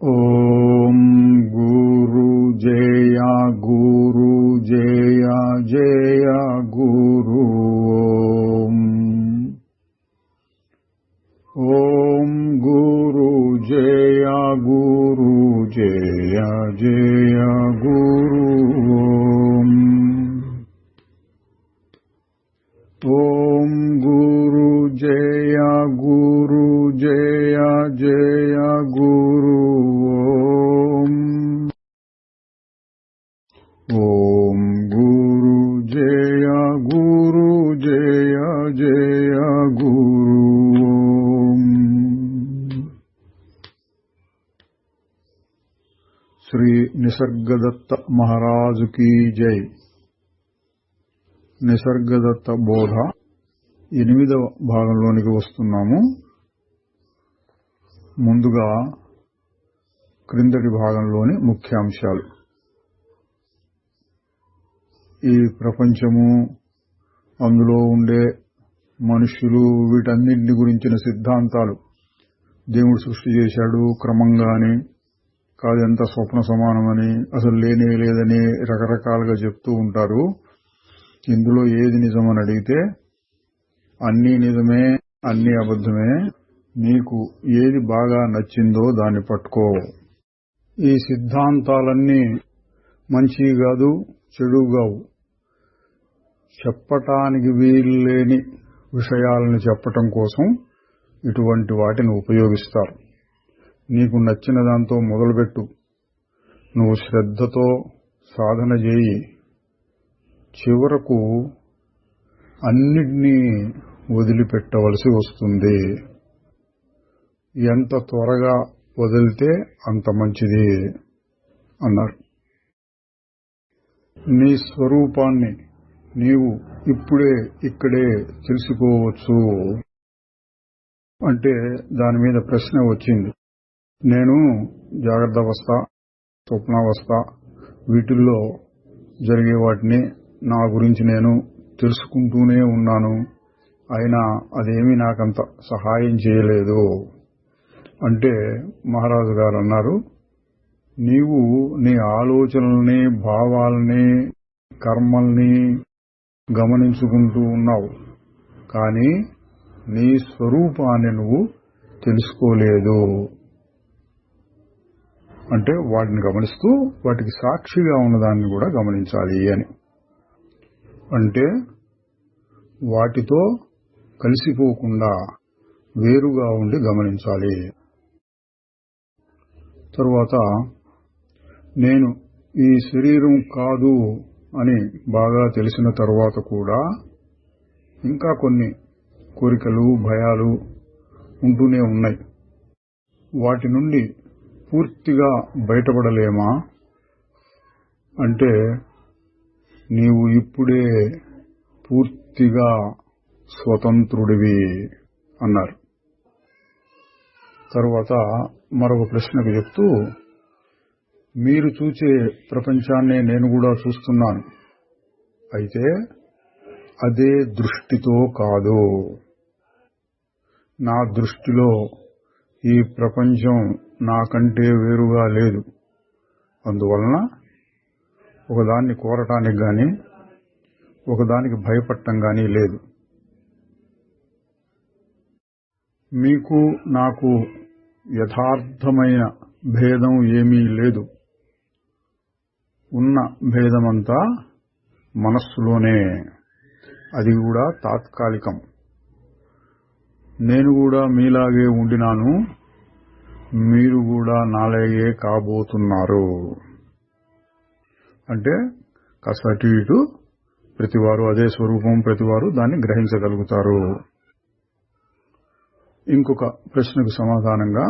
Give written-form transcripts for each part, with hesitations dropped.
ఓం గురు జయ గురు జయ జయ గురు ఓం గురు జయ గురు జయ జయ గురు ఓం గురు జయ గురు జయ జయ గురు ఓం గురు జయ గురు జయ జయ గురు శ్రీ నిసర్గదత్త మహారాజు కీ జై. నిసర్గదత్త బోధ 8వ భాగంలోనికి వస్తున్నాము. ముందుగా క్రిందటి భాగంలోని ముఖ్యాంశాలు. ఈ ప్రపంచము, అందులో ఉండే మనుష్యులు, వీటన్నింటిని గురించిన సిద్ధాంతాలు, దేవుడు సృష్టి చేశాడు క్రమంగానే, కాదంతా స్వప్న సమానమని, అసలు లేనే లేదని రకరకాలుగా చెప్తూ ఉంటారు. ఇందులో ఏది నిజమని అడిగితే అన్నీ నిజమే, అన్నీ అబద్ధమే, నీకు ఏది బాగా నచ్చిందో దాన్ని పట్టుకో. ఈ సిద్ధాంతాలన్నీ మంచి కాదు, చెడు కావు. చెప్పటానికి వీల్లేని విషయాలను చెప్పటం కోసం ఇటువంటి వాటిని ఉపయోగిస్తారు. నీకు నచ్చిన దాంతో మొదలుపెట్టు, నువ్వు శ్రద్ధతో సాధన చేయి, చివరకు అన్నిటినీ వదిలిపెట్టవలసి వస్తుంది. ఎంత త్వరగా వదిలితే అంత మంచిది అన్నారు. నీ స్వరూపాన్ని నీవు ఇప్పుడే ఇక్కడే తెలుసుకోవచ్చు అంటే దాని మీద ప్రశ్న వచ్చింది. నేను జాగ్రత్త అవస్థ, స్వప్నావస్థ, వీటిల్లో జరిగే వాటిని నా గురించి నేను తెలుసుకుంటూనే ఉన్నాను, అయినా అదేమీ నాకంత సహాయం చేయలేదు అంటే మహారాజు గారు అన్నారు, నీవు నీ ఆలోచనల్ని, భావాల్ని, కర్మల్ని గమనించుకుంటూ ఉన్నావు, కానీ నీ స్వరూపాన్ని నువ్వు తెలుసుకోలేదు. అంటే వాటిని గమనిస్తూ వాటికి సాక్షిగా ఉన్నదాన్ని కూడా గమనించాలి అని. అంటే వాటితో కలిసిపోకుండా వేరుగా ఉండి గమనించాలి. తరువాత నేను ఈ శరీరం కాదు అని బాగా తెలిసిన తరువాత కూడా ఇంకా కొన్ని కోరికలు, భయాలు ఉంటూనే ఉన్నాయి. వాటి నుండి పూర్తిగా బయటపడలేమా అంటే నీవు ఇప్పుడే పూర్తిగా స్వతంత్రుడివి అన్నారు. తరువాత మరొక ప్రశ్నకు చెప్తూ, మీరు చూసే ప్రపంచాన్నే నేను కూడా చూస్తున్నాను, అయితే అదే దృష్టితో కాదు. నా దృష్టిలో ఈ ప్రపంచం నాకంటే వేరుగా లేదు. అందువలన ఒకదాన్ని కోరటానికి గాని, ఒకదానికి భయపడటం గాని లేదు. మీకు నాకు యథార్థమైన భేదం ఏమీ లేదు. ఉన్న భేదమంతా మనస్సులోనే, అది కూడా తాత్కాలికం. నేను కూడా మీలాగే ఉండినాను, మీరు కూడా నాలాగే కాబోతున్నారు. అంటే కాస్త అటు ఇటు ప్రతివారు అదే స్వరూపం, ప్రతివారు దాన్ని గ్రహించగలుగుతారు. ఇంకొక ప్రశ్నకు సమాధానంగా,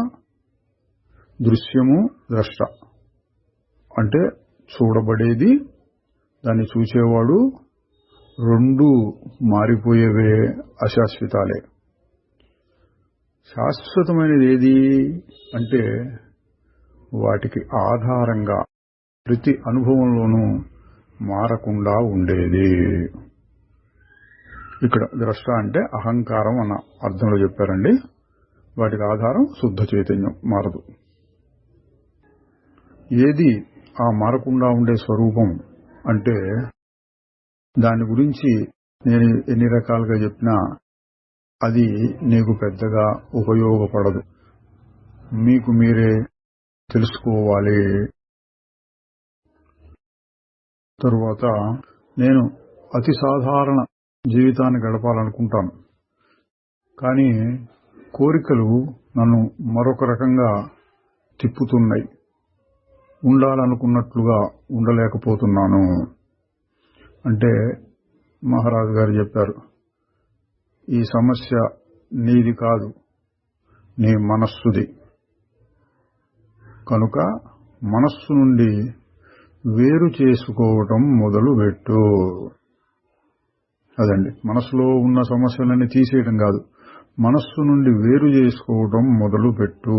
దృశ్యము, ద్రష్ట అంటే చూడబడేది, దాన్ని చూసేవాడు, రెండూ మారిపోయేవే, అశాశ్వతాలే. శాశ్వతమైనది ఏది అంటే వాటికి ఆధారంగా ప్రతి అనుభవంలోనూ మారకుండా ఉండేది. ఇక్కడ ద్రష్ట అంటే అహంకారం అన్న అర్థంలో చెప్పారండి. వాటికి ఆధారం శుద్ధ చైతన్యం, మారదు. ఏది ఆ మారకుండా ఉండే స్వరూపం అంటే దాని గురించి నేను ఎన్ని రకాలుగా చెప్పినా అది నీకు పెద్దగా ఉపయోగపడదు. మీకు మీరే తెలుసుకోవాలి. తరువాత నేను అతి సాధారణ జీవితాన్ని గడపాలనుకుంటాను, కానీ కోరికలు నన్ను మరొక రకంగా తిప్పుతున్నాయి. ఉండాలనుకున్నట్లుగా ఉండలేకపోతున్నాను. అంటే మహారాజు గారు చెప్పారు, ఈ సమస్య నీది కాదు, నీ మనస్సుది. కనుక మనస్సు నుండి వేరు చేసుకోవటం మొదలుపెట్టు. అదండి, మనసులో ఉన్న సమస్యలన్నీ తీసేయడం కాదు, మనస్సు నుండి వేరు చేసుకోవటం మొదలుపెట్టు.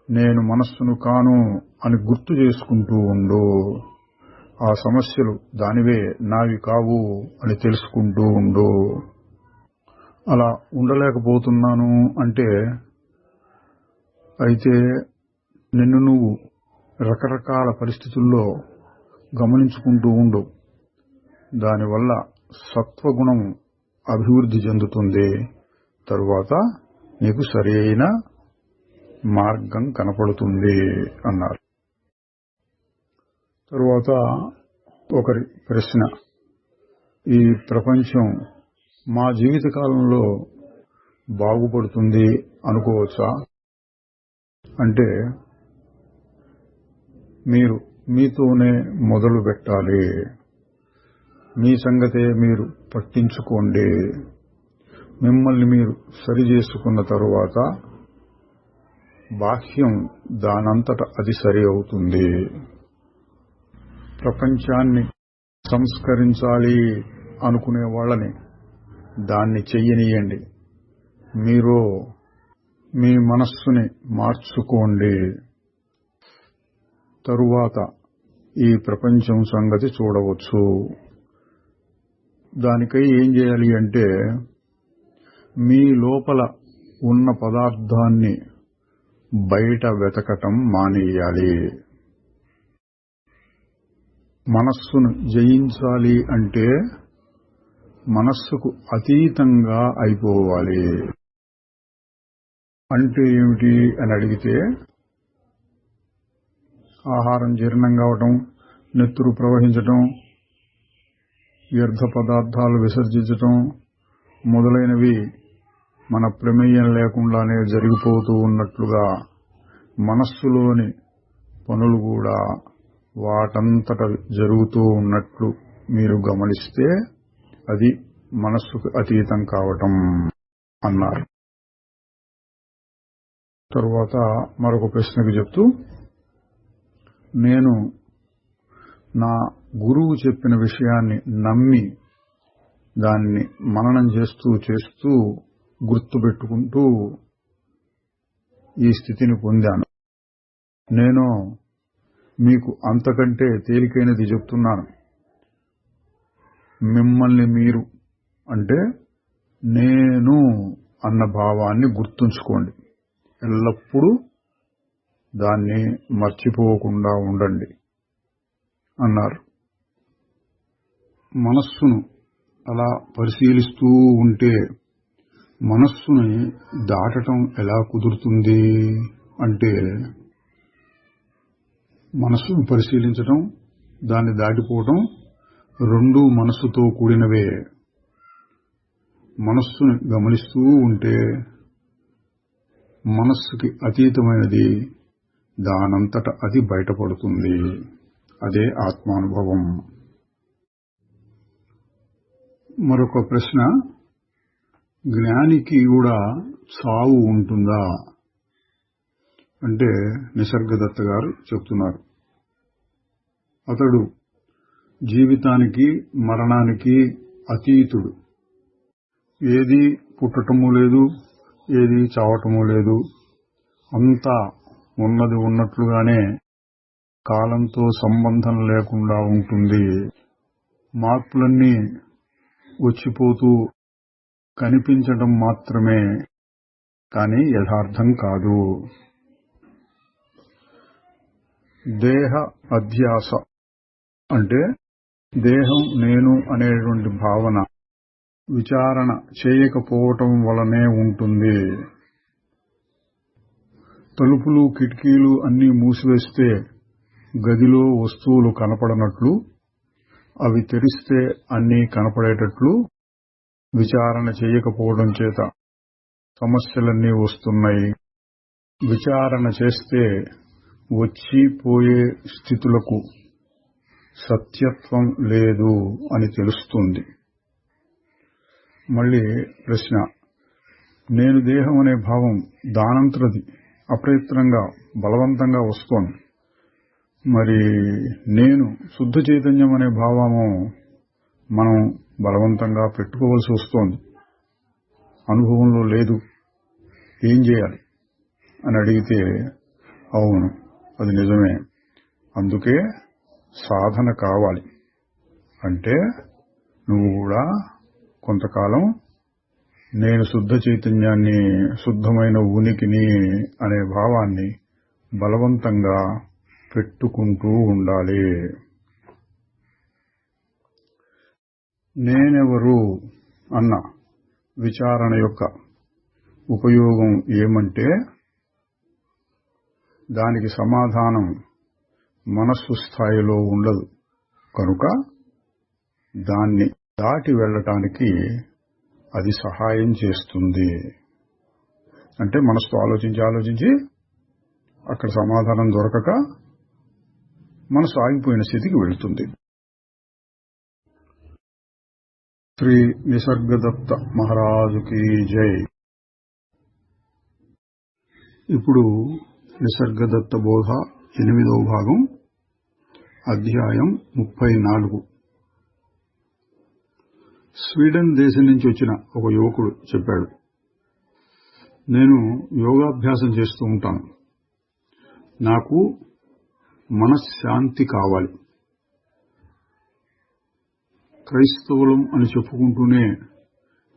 నేను మనస్సును కాను అని గుర్తు చేసుకుంటూ ఉండు. ఆ సమస్యలు దానివే, నావి కావు అని తెలుసుకుంటూ ఉండు. అలా ఉండలేకపోతున్నాను అంటే అయితే నిన్ను నువ్వు రకరకాల పరిస్థితుల్లో గమనించుకుంటూ ఉండు. దానివల్ల సత్వగుణం అభివృద్ధి చెందుతుంది. తరువాత నీకు సరైన మార్గం కనపడుతుంది అన్నారు. తరువాత ఒకరి ప్రశ్న, ఈ ప్రపంచం మా జీవితకాలంలో బాగుపడుతుంది అనుకోవచ్చా? అంటే మీరు మీతోనే మొదలు పెట్టాలి. మీ సంగతే మీరు పట్టించుకోండి. మిమ్మల్ని మీరు సరి చేసుకున్న తరువాత బాహ్యం దానంతట అది సరి అవుతుంది. ప్రపంచాన్ని సంస్కరించాలి అనుకునే వాళ్ళని దాన్ని చెయ్యనీయండి. మీరు మీ మనస్సుని మార్చుకోండి. తరువాత ఈ ప్రపంచం సంగతి చూడవచ్చు. దానికై ఏం చేయాలి అంటే మీ లోపల ఉన్న పదార్థాన్ని బయట వెతకటం మానేయాలి. మనస్సును జయించాలి అంటే మనస్సుకు అతీతంగా అయిపోవాలి. అంటే ఏమిటి అని అడిగితే, ఆహారం జీర్ణం కావటం, నెత్తురు ప్రవహించటం, వ్యర్థ పదార్థాలు విసర్జించటం మొదలైనవి మన ప్రమేయం లేకుండానే జరిగిపోతూ ఉన్నట్లుగా మనస్సులోని పనులు కూడా వాటంతట జరుగుతూ ఉన్నట్లు మీరు గమనిస్తే అది మనస్సుకు అతీతం కావటం అన్నారు. తరువాత మరొక ప్రశ్నకు చెప్తూ, నేను నా గురువు చెప్పిన విషయాన్ని నమ్మి దాన్ని మననం చేస్తూ గుర్తుపెట్టుకుంటూ ఈ స్థితిని పొందాను. నేను మీకు అంతకంటే తేలికైనది చెప్తున్నాను. మిమ్మల్ని మీరు అంటే నేను అన్న భావాన్ని గుర్తుంచుకోండి. ఎల్లప్పుడూ దాన్ని మర్చిపోకుండా ఉండండి అన్నారు. మనస్సును అలా పరిశీలిస్తూ ఉంటే మనస్సుని దాటటం ఎలా కుదురుతుంది అంటే, మనస్సును పరిశీలించటం, దాన్ని దాటిపోవటం రెండూ మనస్సుతో కూడినవే. మనస్సుని గమనిస్తూ ఉంటే మనస్సుకి అతీతమైనది దానంతట అది బయటపడుతుంది. అదే ఆత్మానుభవం. మరొక ప్రశ్న, జ్ఞానికి కూడా చావు ఉంటుందా అంటే నిసర్గదత్త గారు చెప్తున్నారు. అతడు జీవితానికి మరణానికి అతీతుడు. ఏది పుట్టటము లేదు, ఏది చావటము లేదు. అంతా ఉన్నది ఉన్నట్లుగానే కాలంతో సంబంధం లేకుండా ఉంటుంది. మార్పులన్నీ వచ్చిపోతూ కనిపించడం మాత్రమే, కానీ యథార్థం కాదు. దేహ అధ్యాస అంటే దేహం నేను అనేటువంటి భావన విచారణ చేయకపోవటం వలనే ఉంటుంది. తలుపులు కిటికీలు అన్నీ మూసివేస్తే గదిలో వస్తువులు కనపడనట్లు, అవి తెరిస్తే అన్నీ కనపడేటట్లు విచారణ చేయకపోవడం చేత సమస్యలన్నీ వస్తున్నాయి. విచారణ చేస్తే వచ్చిపోయే స్థితులకు సత్యత్వం లేదు అని తెలుస్తుంది. మళ్ళీ ప్రశ్న, నేను దేహం అనే భావం దానంతరది అప్రయత్నంగా బలవంతంగా వస్తోంది. మరి నేను శుద్ధ చైతన్యం అనే భావము మనం బలవంతంగా పెట్టుకోవాల్సి వస్తోంది, అనుభవంలో లేదు, ఏం చేయాలి అని అడిగితే అవును, అది నిజమే, అందుకే సాధన కావాలి. అంటే నువ్వు కూడా కొంతకాలం నేను శుద్ధ చైతన్యాన్ని, శుద్ధమైన ఉనికిని అనే భావాన్ని బలవంతంగా పెట్టుకుంటూ ఉండాలి. నేనెవరు అన్న విచారణ యొక్క ఉపయోగం ఏమంటే దానికి సమాధానం మనస్సు స్థాయిలో ఉండదు కనుక దాన్ని దాటి వెళ్ళటానికి అది సహాయం చేస్తుంది. అంటే మనసుతో ఆలోచించి అక్కడ సమాధానం దొరకక మనసు ఆగిపోయిన స్థితికి వెళ్తుంది. శ్రీ నిసర్గదత్త మహారాజుకి జై. ఇప్పుడు నిసర్గదత్త బోధ 8వ భాగం, అధ్యాయం 34. స్వీడన్ దేశం నుంచి వచ్చిన ఒక యువకుడు చెప్పాడు, నేను యోగాభ్యాసం చేస్తూ ఉంటాను, నాకు మనశ్శాంతి కావాలి. క్రైస్తవులం అని చెప్పుకుంటూనే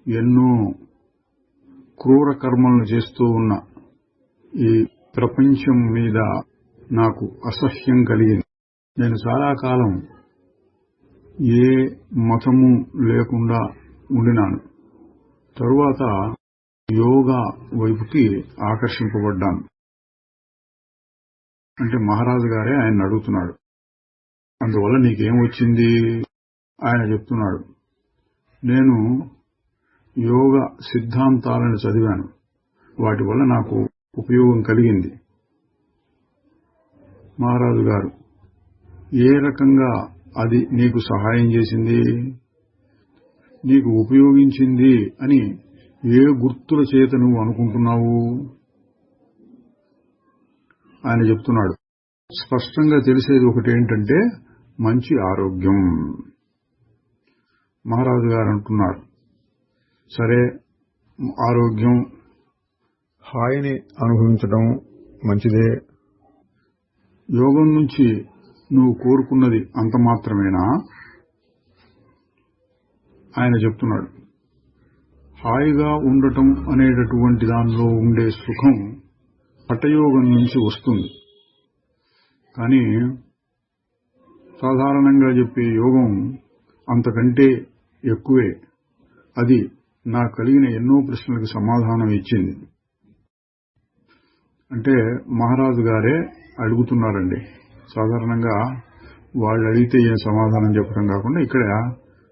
ఎన్నో క్రూర కర్మలను చేస్తూ ఉన్న ఈ ప్రపంచం మీద నాకు అసహ్యం కలిగింది. నేను చాలా కాలం ఏ మతము లేకుండా ఉండినాను. తరువాత యోగా వైపుకి ఆకర్షింపబడ్డాను. అంటే మహారాజు గారే ఆయన అడుగుతున్నాడు, అందువల్ల నీకేం వచ్చింది? ఆయన చెప్తున్నాడు, నేను యోగా సిద్ధాంతాలను చదివాను, వాటి వల్ల నాకు ఉపయోగం కలిగింది. మహారాజు గారు, ఏ రకంగా అది నీకు సహాయం చేసింది, నీకు ఉపయోగించింది అని ఏ గుర్తుల చేత నువ్వు అనుకుంటున్నావు? ఆయన చెప్తున్నాడు, స్పష్టంగా తెలిసేది ఒకటేంటంటే మంచి ఆరోగ్యం. మహారాజు గారు అంటున్నారు, సరే ఆరోగ్యం, హాయిని అనుభవించడం మంచిదే. యోగం నుంచి నువ్వు కోరుకున్నది అంత మాత్రమేనా? ఆయన చెప్తున్నాడు, హాయిగా ఉండటం అనేటటువంటి దానిలో ఉండే సుఖం హఠయోగం నుంచి వస్తుంది. కానీ సాధారణంగా చెప్పే యోగం అంతకంటే ఎక్కువే. అది నాకు కలిగిన ఎన్నో ప్రశ్నలకు సమాధానం ఇచ్చింది. అంటే మహారాజు గారే అడుగుతున్నారండి. సాధారణంగా వాళ్ళు అడిగితే ఏం సమాధానం చెప్పడం కాకుండా ఇక్కడ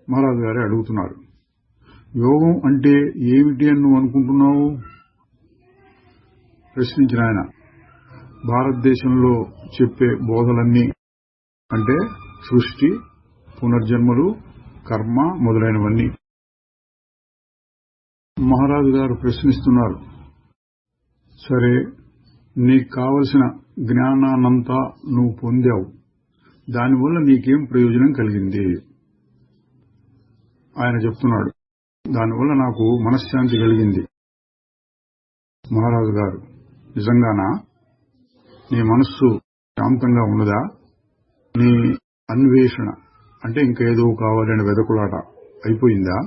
మహారాజు గారే అడుగుతున్నారు, యోగం అంటే ఏమిటి అని నువ్వు అనుకుంటున్నావు? ప్రశ్నించిన ఆయన, భారతదేశంలో చెప్పే బోధలన్నీ అంటే సృష్టి, పునర్జన్మలు, కర్మ మొదలైనవన్నీ. మహారాజు గారు ప్రశ్నిస్తున్నారు, సరే నీకు కావలసిన జ్ఞానాన్నంతా నువ్వు పొందావు, దానివల్ల నీకేం ప్రయోజనం కలిగింది? ఆయన చెప్తున్నాడు, దానివల్ల నాకు మనశ్శాంతి కలిగింది. మహారాజు గారు, నిజంగానా? నీ మనస్సు శాంతంగా ఉన్నదా? నీ అన్వేషణ అంటే ఇంకేదో కావాలని వెదకులాట అయిపోయిందా?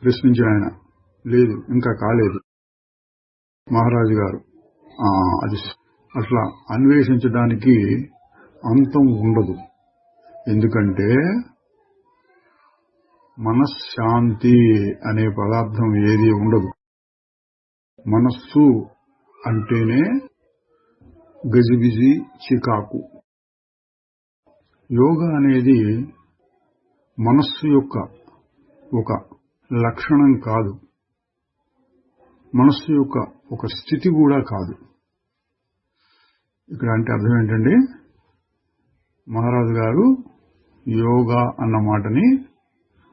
ప్రశ్నించిన ఆయన, లేదు, ఇంకా కాలేదు. మహారాజు గారు, అది అట్లా అన్వేషించడానికి అంతం ఉండదు. ఎందుకంటే మనశ్శాంతి అనే పదార్థం ఏది ఉండదు. మనస్సు అంటేనే గజిబిజి, చికాకు. యోగా అనేది మనస్సు యొక్క ఒక లక్షణం కాదు, మనస్సు యొక్క ఒక స్థితి కూడా కాదు. ఇక్కడ అంటే అర్థం ఏంటండి, మహారాజు గారు యోగా అన్న మాటని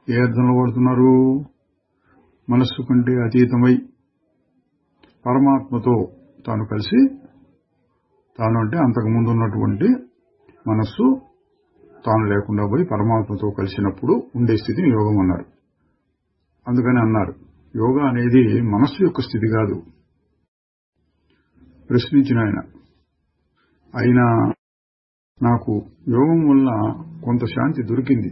ఏ అర్థంలో వాడుతున్నారు? మనస్సు కంటే అతీతమై పరమాత్మతో తాను కలిసి, తాను అంటే అంతకుముందు ఉన్నటువంటి మనస్సు తాను లేకుండా పోయి పరమాత్మతో కలిసినప్పుడు ఉండే స్థితిని యోగం అన్నారు. అందుకని అన్నారు యోగా అనేది మనస్సు యొక్క స్థితి కాదు. ప్రశ్నించిన అయినా నాకు యోగం వల్ల కొంత శాంతి దొరికింది.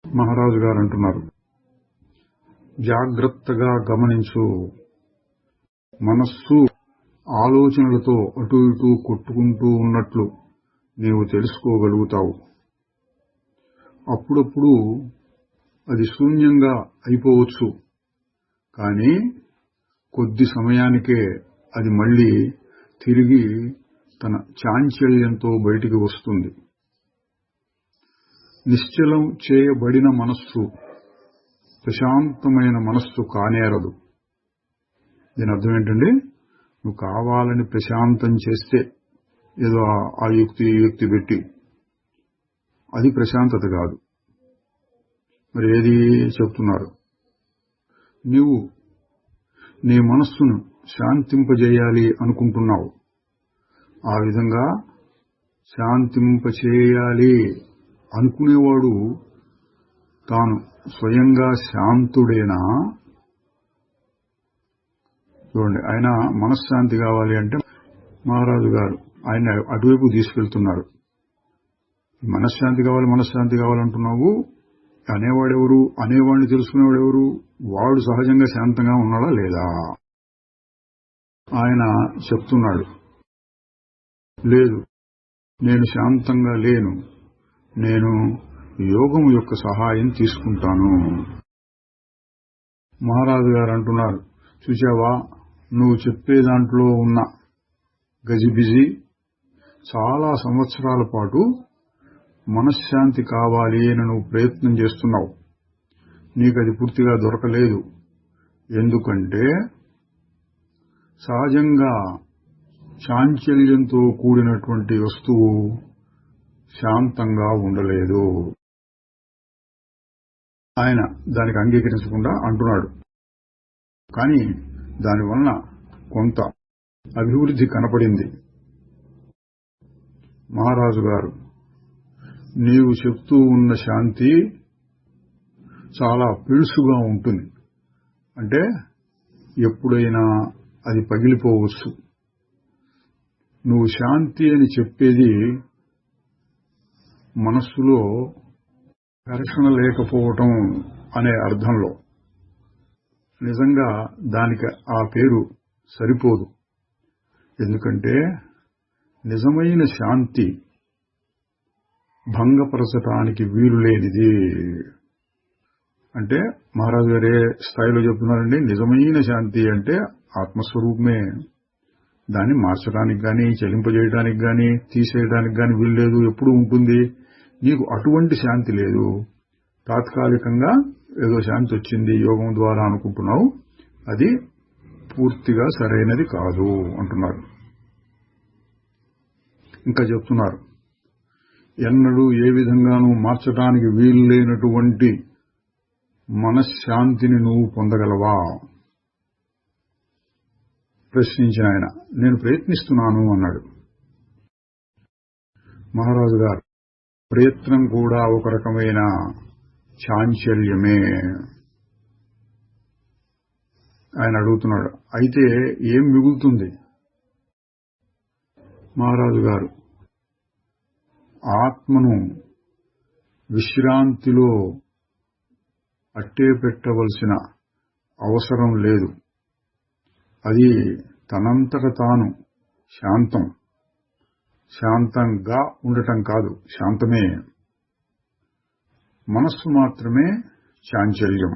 మహారాజు గారు అంటున్నారు, జాగ్రత్తగా గమనించు. మనస్సు ఆలోచనలతో అటు ఇటు కొట్టుకుంటూ ఉన్నట్లు నీవు తెలుసుకోగలుగుతావు. అప్పుడప్పుడు అది శూన్యంగా అయిపోవచ్చు, కానీ కొద్ది సమయానికే అది మళ్లీ తిరిగి తన చాంచల్యంతో బయటికి వస్తుంది. నిశ్చలం చేయబడిన మనస్సు ప్రశాంతమైన మనస్సు కానేరదు. దీని అర్థం ఏంటండి, నువ్వు కావాలని ప్రశాంతం చేస్తే ఏదో ఆ యుక్తి ఈ యుక్తి పెట్టి అది ప్రశాంతత కాదు. మరి ఏది చెప్తున్నారు? నీవు నీ మనస్సును శాంతింపజేయాలి అనుకుంటున్నావు. ఆ విధంగా శాంతింపచేయాలి అనుకునేవాడు తాను స్వయంగా శాంతుడేనా? చూడండి, ఆయన మనశ్శాంతి కావాలి అంటే మహారాజు గారు ఆయన అటువైపు తీసుకెళ్తున్నారు. మనశ్శాంతి కావాలంటున్నావు. అనేవాడెవరు? అనేవాడిని తెలుసుకునేవాడెవరు? వాడు సహజంగా శాంతంగా ఉన్నాడా లేదా? ఆయన చెప్తున్నాడు, లేదు, నేను శాంతంగా లేను, నేను యోగం యొక్క సహాయం తీసుకుంటాను. మహారాజు గారు అంటున్నారు, చూచావా, నువ్వు చెప్పే దాంట్లో ఉన్న గజిబిజి చాలా సంవత్సరాల పాటు మనశ్శాంతి కావాలి అని నువ్వు ప్రయత్నం చేస్తున్నావు. నీకు అది పూర్తిగా దొరకలేదు. ఎందుకంటే సహజంగా చాంచల్యంతో కూడినటువంటి వస్తువు శాంతంగా ఉండలేదు. ఆయన దానికి అంగీకరించకుండా అంటున్నాడు, కానీ దానివల్ల కొంత అభివృద్ధి కనపడింది. మహారాజు గారు, నీవు చెప్తూ ఉన్న శాంతి చాలా పెళుసుగా ఉంటుంది. అంటే ఎప్పుడైనా అది పగిలిపోవచ్చు. నువ్వు శాంతి అని చెప్పేది మనస్సులో ఘర్షణ లేకపోవటం అనే అర్థంలో. నిజంగా దానికి ఆ పేరు సరిపోదు. ఎందుకంటే నిజమైన శాంతి భంగపరచటానికి వీలు లేనిది. అంటే మహారాజు గారే స్థాయిలో చెప్తున్నారండి, నిజమైన శాంతి అంటే ఆత్మస్వరూపమే. దాన్ని మార్చడానికి గాని, చెలింపజేయడానికి గాని, తీసేయడానికి గాని వీలు లేదు. ఎప్పుడు ఉంటుంది. నీకు అటువంటి శాంతి లేదు. తాత్కాలికంగా ఏదో శాంతి వచ్చింది యోగం ద్వారా అనుకుంటున్నావు, అది పూర్తిగా సరైనది కాదు అంటున్నారు. ఇంకా చెప్తున్నారు, ఎన్నడూ ఏ విధంగానూ మార్చడానికి వీలు లేనటువంటి మనశ్శాంతిని నువ్వు పొందగలవా? ప్రశ్నించిన ఆయన, నేను ప్రయత్నిస్తున్నాను అన్నాడు. మహారాజు గారు, ప్రయత్నం కూడా ఒక రకమైన చాంచల్యమే. ఆయన అడుగుతున్నాడు, అయితే ఏం మిగులుతుంది? మహారాజు గారు, ఆత్మను విశ్రాంతిలో అట్టే పెట్టవలసిన అవసరం లేదు. అది తనంతట తాను శాంతం. శాంతంగా ఉండటం కాదు, శాంతమే. మనస్సు మాత్రమే చాంచల్యం.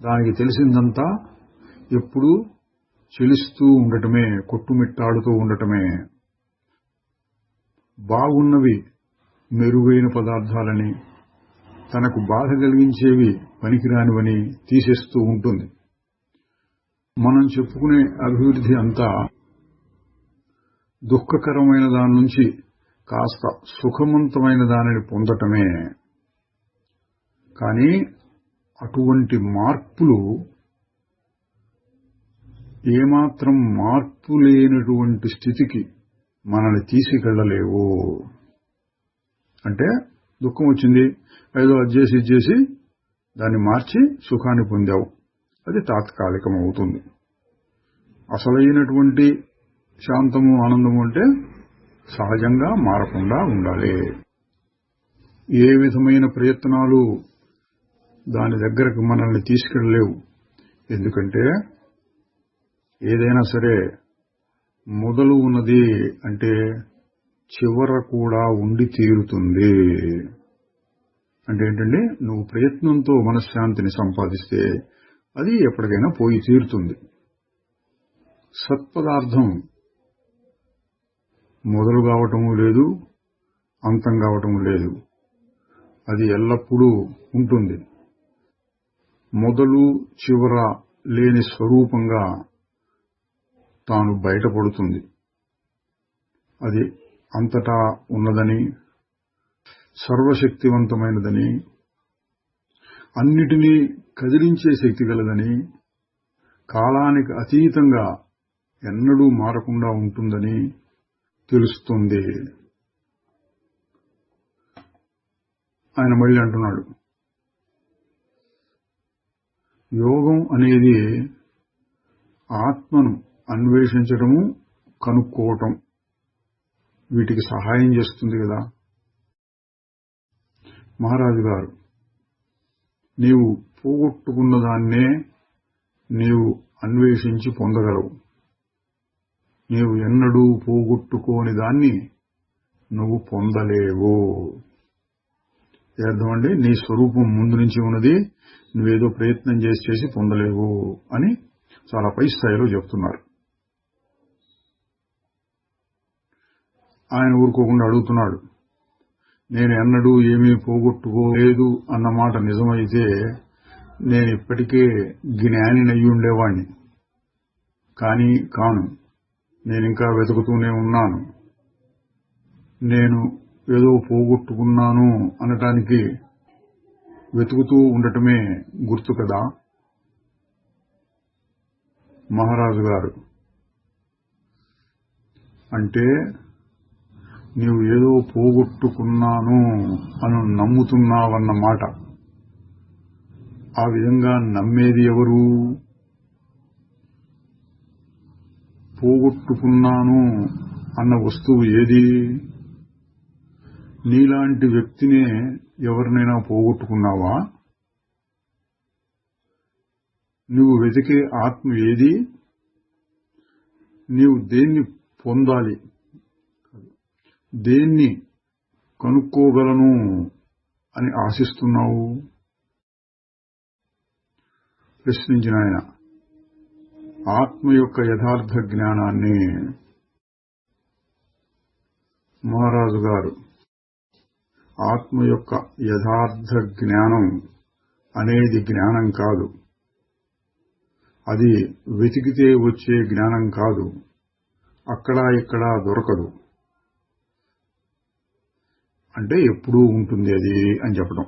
దానికి తెలిసిందంతా ఎప్పుడూ చెలిస్తూ ఉండటమే, కొట్టుమిట్టాడుతూ ఉండటమే. బాగున్నవి మెరుగైన పదార్థాలని, తనకు బాధ కలిగించేవి పనికిరానివని తీసేస్తూ ఉంటుంది. మనం చెప్పుకునే అభివృద్ధి అంతా దుఃఖకరమైన దాని నుంచి కాస్త సుఖవంతమైన దానిని పొందటమే. కానీ అటువంటి మార్పులు ఏమాత్రం మార్పు లేనటువంటి స్థితికి మనల్ని తీసుకెళ్లలేవు. అంటే దుఃఖం వచ్చింది, ఏదో అజ్జేసి ఇచ్చేసి దాన్ని మార్చి సుఖాన్ని పొందావు, అది తాత్కాలికం అవుతుంది. అసలైనటువంటి శాంతము, ఆనందము అంటే సహజంగా మారకుండా ఉండాలి. ఏ విధమైన ప్రయత్నాలు దాని దగ్గరకు మనల్ని తీసుకెళ్లలేవు. ఎందుకంటే ఏదైనా సరే మొదలు ఉన్నది అంటే చివర కూడా ఉండి తీరుతుంది. అంటే ఏంటంటే నువ్వు ప్రయత్నంతో మనశ్శాంతిని సంపాదిస్తే అది ఎప్పటికైనా పోయి తీరుతుంది. సత్పదార్థం మొదలు కావటము లేదు, అంతం కావటము లేదు, అది ఎల్లప్పుడూ ఉంటుంది. మొదలు చివర లేని స్వరూపంగా తాను బయటపడుతుంది. అది అంతటా ఉన్నదని, సర్వశక్తివంతమైనదని, అన్నిటినీ కదిలించే శక్తి గలదని, కాలానికి అతీతంగా ఎన్నడూ మారకుండా ఉంటుందని తెలుస్తుంది. ఆయన మళ్ళీ అంటున్నాడు, యోగం అనేది ఆత్మను అన్వేషించడము, కనుక్కోవటం, వీటికి సహాయం చేస్తుంది కదా. మహారాజు గారు, నీవు పోగొట్టుకున్న దాన్నే నీవు అన్వేషించి పొందగలవు. నీవు ఎన్నడూ పోగొట్టుకోని దాన్ని నువ్వు పొందలేవు. అర్థమండి, నీ స్వరూపం ముందు నుంచి ఉన్నది, నువ్వేదో ప్రయత్నం చేసి పొందలేవు అని చాలా పై స్థాయిలో చెప్తున్నారు. ఆయన ఊరుకోకుండా అడుగుతున్నాడు, నేను ఎన్నడూ ఏమీ పోగొట్టుకోలేదు అన్నమాట నిజమైతే నేను ఇప్పటికే జ్ఞానినయ్యి ఉండేవాణ్ణి. కానీ కాను, నేనింకా వెతుకుతూనే ఉన్నాను. నేను ఏదో పోగొట్టుకున్నాను అనటానికి వెతుకుతూ ఉండటమే గుర్తు కదా. మహారాజు గారు, అంటే నీవు ఏదో పోగొట్టుకున్నాను అని నమ్ముతున్నావన్నమాట. ఆ విధంగా నమ్మేది ఎవరు? పోగొట్టుకున్నాను అన్న వస్తువు ఏది? నీలాంటి వ్యక్తినే ఎవరినైనా పోగొట్టుకున్నావా? నువ్వు వెతికే ఆత్మ ఏది? నీవు దేన్ని పొందాలి, దేన్ని కనుక్కోగలను అని ఆశిస్తున్నావు? ప్రశ్నించిన ఆయన ఆత్మ యొక్క యథార్థ జ్ఞానాన్ని. మహారాజు గారు, ఆత్మ యొక్క యథార్థ జ్ఞానం అనేది జ్ఞానం కాదు, అది వెతికితే వచ్చే జ్ఞానం కాదు, అక్కడా ఇక్కడా దొరకదు. అంటే ఎప్పుడూ ఉంటుంది అది అని చెప్పడం.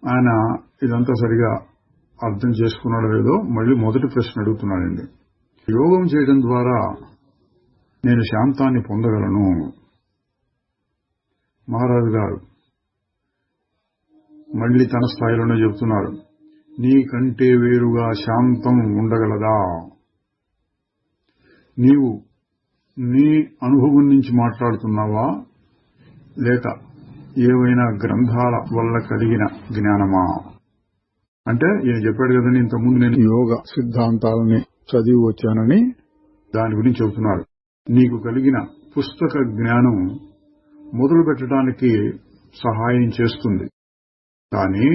ఆయన ఇదంతా సరిగా అర్థం చేసుకున్నాడో లేదో మళ్ళీ మొదటి ప్రశ్న అడుగుతున్నాడండి. యోగం చేయడం ద్వారా నేను శాంతాన్ని పొందగలను. మహారాజు గారు మళ్ళీ తన స్థాయిలోనే చెబుతున్నారు, నీకంటే వేరుగా శాంతం ఉండగలదా? నీవు నీ అనుభవం నుంచి మాట్లాడుతున్నావా, లేక ఏవైనా గ్రంథాల వల్ల కలిగిన జ్ఞానమా? అంటే ఈయన చెప్పాడు కదండి ఇంతకుముందు, నేను యోగ సిద్ధాంతాలని చదివి వచ్చానని దాని గురించి చెబుతున్నారు. నీకు కలిగిన పుస్తక జ్ఞానం మొదలు పెట్టడానికి సహాయం చేస్తుంది, కానీ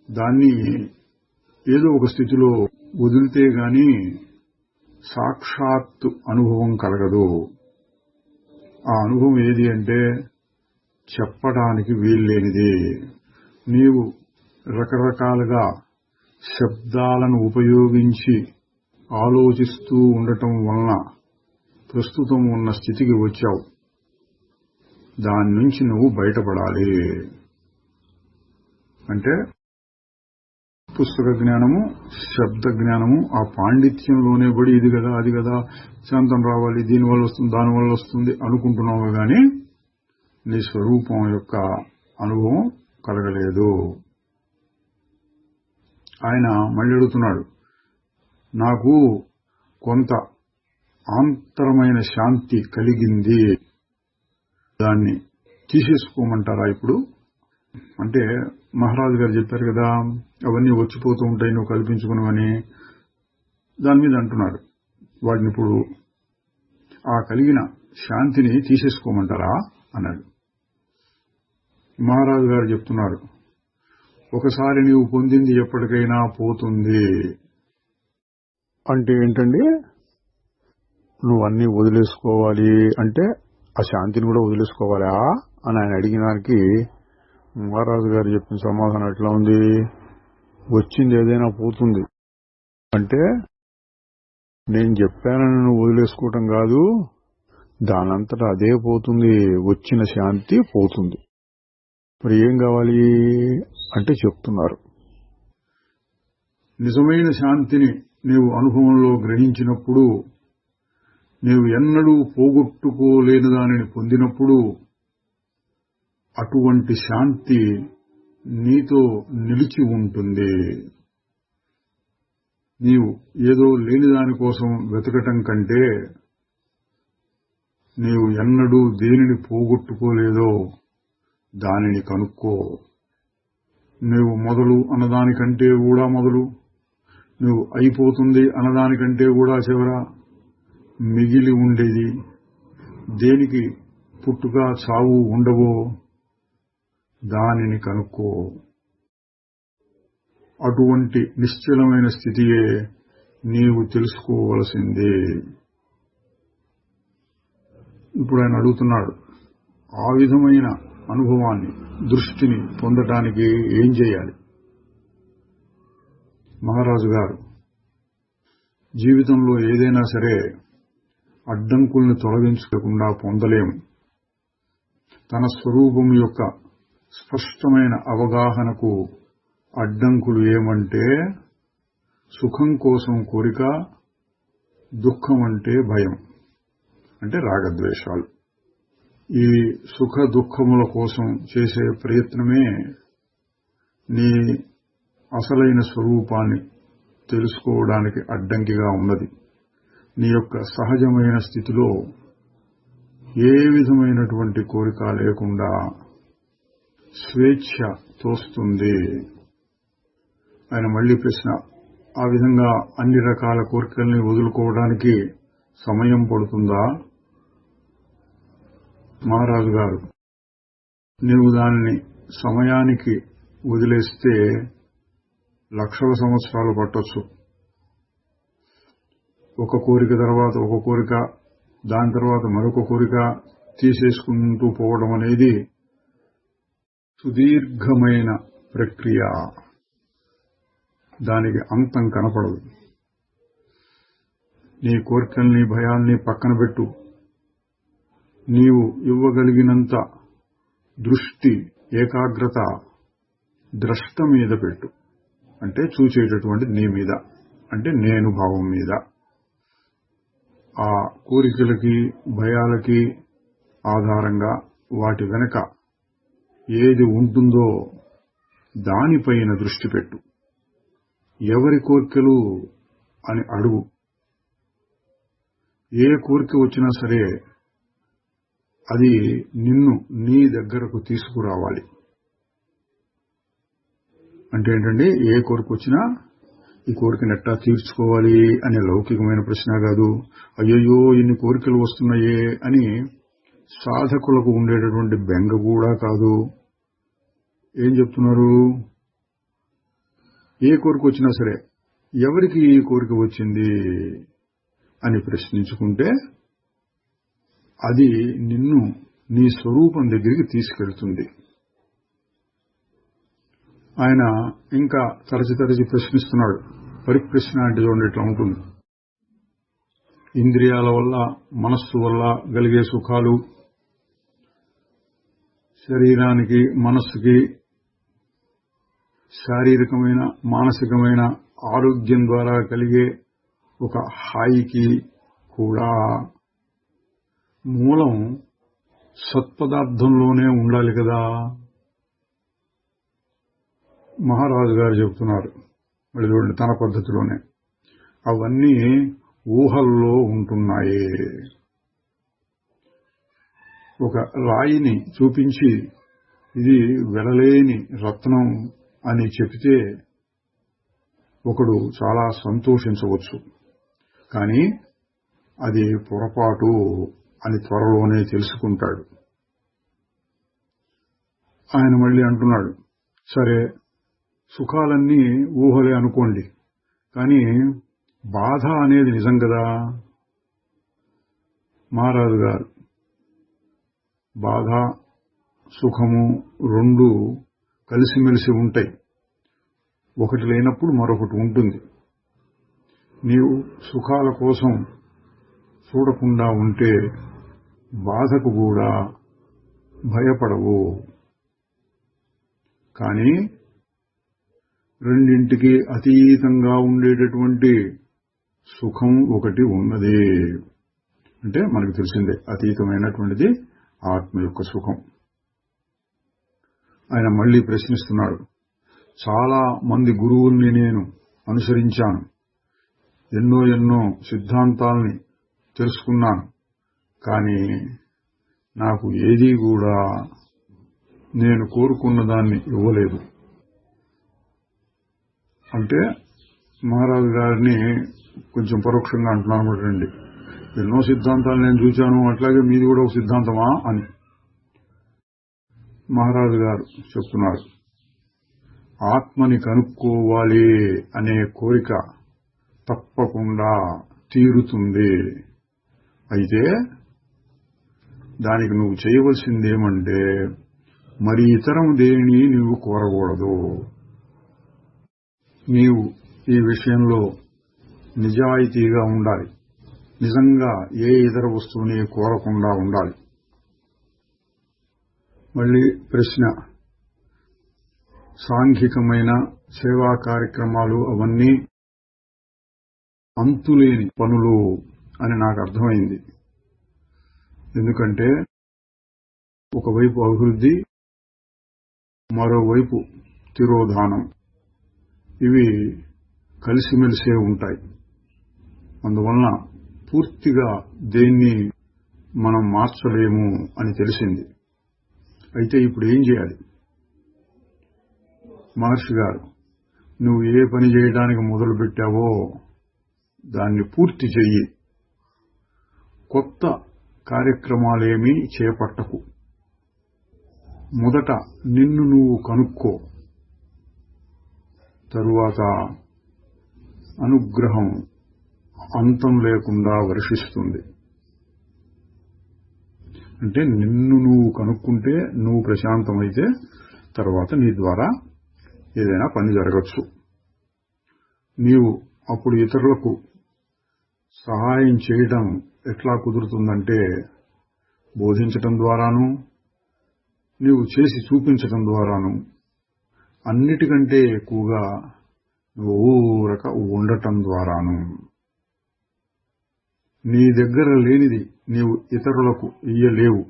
దాన్ని ఏదో ఒక స్థితిలో వదిలితే గాని సాక్షాత్ అనుభవం కలగదు. ఆ అనుభవం ఏది అంటే చెప్పడానికి వీల్లేనిది. నీవు రకరకాలుగా శబ్దాలను ఉపయోగించి ఆలోచిస్తూ ఉండటం వలన ప్రస్తుతం ఉన్న స్థితికి వచ్చావు. దాని నుంచి నువ్వు బయటపడాలి. అంటే పుస్తక జ్ఞానము, శబ్ద జ్ఞానము, ఆ పాండిత్యంలోనే పడి ఇది కదా అది కదా శాంతం రావాలి, దీనివల్ల వస్తుంది దానివల్ల వస్తుంది అనుకుంటున్నావు గాని నీ స్వరూపం యొక్క అనుభవం కలగలేదు. ఆయన మళ్ళీ అడుగుతున్నాడు, నాకు కొంత ఆంతరమైన శాంతి కలిగింది, దాన్ని తీసేసుకోమంటారా ఇప్పుడు? అంటే మహారాజు గారు చెప్పారు కదా, అవన్నీ వచ్చిపోతూ ఉంటాయి నువ్వు కల్పించుకున్నావని. దాని మీద అంటున్నాడు, వాటిని ఇప్పుడు ఆ కలిగిన శాంతిని తీసేసుకోమంటారా అన్నాడు. మహారాజు గారు చెప్తున్నారు, ఒకసారి నీవు పొందింది ఎప్పటికైనా పోతుంది. అంటే ఏంటండి? నువ్వు అన్నీ వదిలేసుకోవాలి అంటే ఆ శాంతిని కూడా వదిలేసుకోవాలా అని ఆయన అడిగిన దానికి మహారాజు గారు చెప్పిన సమాధానం ఎట్లా ఉంది? వచ్చింది ఏదైనా పోతుంది అంటే నేను చెప్పానని నువ్వు వదిలేసుకోవటం కాదు, దానంతటా అదే పోతుంది, వచ్చిన శాంతి పోతుంది. మరి ఏం కావాలి అంటే చెప్తున్నారు, నిజమైన శాంతిని నీవు అనుభవంలో గ్రహించినప్పుడు, నీవు ఎన్నడూ పోగొట్టుకోలేని దానిని పొందినప్పుడు అటువంటి శాంతి నీతో నిలిచి ఉంటుంది. నీవు ఏదో లేని దానికోసం వెతకటం కంటే నీవు ఎన్నడూ దేనిని పోగొట్టుకోలేదో దానిని కనుక్కో. నువ్వు మొదలు అన్నదానికంటే కూడా మొదలు, నువ్వు అయిపోతుంది అన్నదానికంటే కూడా చివర మిగిలి ఉండేది దేనికి పుట్టుక చావు ఉండవో దానిని కనుక్కో. అటువంటి నిశ్చలమైన స్థితియే నీవు తెలుసుకోవలసిందే. ఇప్పుడు ఆయన అడుగుతున్నాడు, ఆ విధమైన అనుభవాన్ని, దృష్టిని పొందటానికి ఏం చేయాలి? మహారాజు గారు, జీవితంలో ఏదైనా సరే అడ్డంకుల్ని తొలగించకుండా పొందలేము. తన స్వరూపం యొక్క స్పష్టమైన అవగాహనకు అడ్డంకులు ఏమంటే సుఖం కోసం కోరిక, దుఃఖం అంటే భయం, అంటే రాగద్వేషాలు. ఈ సుఖ దుఃఖముల కోసం చేసే ప్రయత్నమే నీ అసలైన స్వరూపాన్ని తెలుసుకోవడానికి అడ్డంకిగా ఉన్నది. నీ యొక్క సహజమైన స్థితిలో ఏ విధమైనటువంటి కోరిక లేకుండా స్వేచ్ఛ తోస్తుంది. ఆయన మళ్లీ ప్రశ్న, ఆ విధంగా అన్ని రకాల కోరికల్ని వదులుకోవడానికి సమయం పడుతుందా? మహారాజు గారు, నీవు దానిని సమయానికి వదిలేస్తే లక్షల సంవత్సరాలు పట్టొచ్చు. ఒక కోరిక తర్వాత ఒక కోరిక, దాని తర్వాత మరొక కోరిక తీసేసుకుంటూ పోవడం అనేది సుదీర్ఘమైన ప్రక్రియ. దానికి అంతం కనపడదు. నీ కోరికల్ని, భయాల్ని పక్కన పెట్టు. నీవు ఇవ్వగలిగినంత దృష్టి, ఏకాగ్రత ద్రష్ట మీద పెట్టు. అంటే చూచేటటువంటి నీ మీద, అంటే నేను భావం మీద. ఆ కోరికలకి, భయాలకి ఆధారంగా వాటి వెనక ఏది ఉంటుందో దానిపైన దృష్టి పెట్టు. ఎవరి కోరికలు అని అడుగు. ఏ కోరిక వచ్చినా సరే అది నిన్ను నీ దగ్గరకు తీసుకురావాలి. అంటే ఏంటంటే ఏ కోరిక వచ్చినా ఈ కోరికను ఎట్టా తీర్చుకోవాలి అనే లౌకికమైన ప్రశ్న కాదు. అయ్యయ్యో ఇన్ని కోరికలు వస్తున్నాయే అని సాధకులకు ఉండేటటువంటి బెంగ కూడా కాదు. ఏం చెప్తున్నారు? ఏ కోరిక వచ్చినా సరే ఎవరికి ఈ కోరిక వచ్చింది అని ప్రశ్నించుకుంటే అది నిన్ను నీ స్వరూపం దగ్గరికి తీసుకెళ్తుంది. ఆయన ఇంకా తరచి ప్రశ్నిస్తున్నాడు. పరిప్రశ్న అంటే చూడండి ఇట్లా ఉంటుంది. ఇంద్రియాల వల్ల, మనస్సు వల్ల కలిగే సుఖాలు, శరీరానికి, మనస్సుకి శారీరకమైన, మానసికమైన ఆరోగ్యం ద్వారా కలిగే ఒక హాయికి కూడా మూలం సత్పదార్థంలోనే ఉండాలి కదా. మహారాజు గారు చెబుతున్నారు మళ్ళీ చూడండి తన పద్ధతిలోనే, అవన్నీ ఊహల్లో ఉంటున్నాయి. ఒక రాయిని చూపించి ఇది వెలలేని రత్నం అని చెబితే ఒకడు చాలా సంతోషించవచ్చు, కానీ అది పొరపాటు అని త్వరలోనే తెలుసుకుంటాడు. ఆయన మళ్ళీ అంటున్నాడు, సరే సుఖాలన్నీ ఊహలే అనుకోండి, కానీ బాధ అనేది నిజం కదా. మహారాజు గారు బాధ సుఖము రెండు కలిసిమెలిసి ఉంటాయి. ఒకటి లేనప్పుడు మరొకటి ఉంటుంది. నీవు సుఖాల కోసం చూడకుండా ఉంటే బాధకు కూడా భయపడవు. కానీ రెండింటికి అతీతంగా ఉండేటటువంటి సుఖం ఒకటి ఉన్నది. అంటే మనకు తెలిసిందే, అతీతమైనటువంటిది ఆత్మ యొక్క సుఖం. ఆయన మళ్లీ ప్రశ్నిస్తున్నాడు. చాలా మంది గురువుల్ని నేను అనుసరించాను, ఎన్నో సిద్ధాంతాల్ని తెలుసుకున్నాను, కానీ నాకు ఏదీ కూడా నేను కోరుకున్న దాన్ని ఇవ్వలేదు. అంటే మహారాజు గారిని కొంచెం పరోక్షంగా అంటున్నాను అన్నమాట. ఎన్నో సిద్ధాంతాలు నేను చూశాను, అట్లాగే మీది కూడా ఒక సిద్ధాంతమా అని మహారాజు గారు చెప్తున్నారు. ఆత్మని కనుక్కోవాలి అనే కోరిక తప్పకుండా తీరుతుంది. అయితే దానికి నువ్వు చేయవలసిందేమంటే మరి ఇతరం దేనిని నువ్వు కోరకూడదు. నీవు ఈ విషయంలో నిజాయితీగా ఉండాలి. నిజంగా ఏ ఇతర వస్తువుని కోరకుండా ఉండాలి. మళ్ళీ ప్రశ్న, సాంఘికమైన సేవా కార్యక్రమాలు అవన్నీ అంతులేని పనులు అని నాకు అర్థమైంది. ఎందుకంటే ఒకవైపు అభివృద్ధి, మరోవైపు తిరోధానం, ఇవి కలిసిమెలిసే ఉంటాయి. అందువలన పూర్తిగా దేన్ని మనం మార్చలేము అని తెలిసింది. అయితే ఇప్పుడు ఏం చేయాలి? మహర్షి గారు, నువ్వు ఏ పని చేయడానికి మొదలుపెట్టావో దాన్ని పూర్తి చెయ్యి. కొత్త కార్యక్రమాలేమీ చేపట్టకు. మొదట నిన్ను నువ్వు కనుక్కో. తరువాత అనుగ్రహం అంతం లేకుండా వర్షిస్తుంది. అంటే నిన్ను నువ్వు కనుక్కుంటే నువ్వు ప్రశాంతమైతే తర్వాత నీ ద్వారా ఏదైనా పని జరగచ్చు. నీవు అప్పుడు ఇతరులకు సహాయం చేయడం ఎట్లా కుదురుతుందంటే బోధించటం ద్వారాను, నీవు చేసి చూపించటం ద్వారాను, అన్నిటికంటే ఎక్కువగా నువ్వు ఊరక ఉండటం ద్వారాను. నీ దగ్గర లేనిది నీవు ఇతరులకు ఇయ్యలేవు.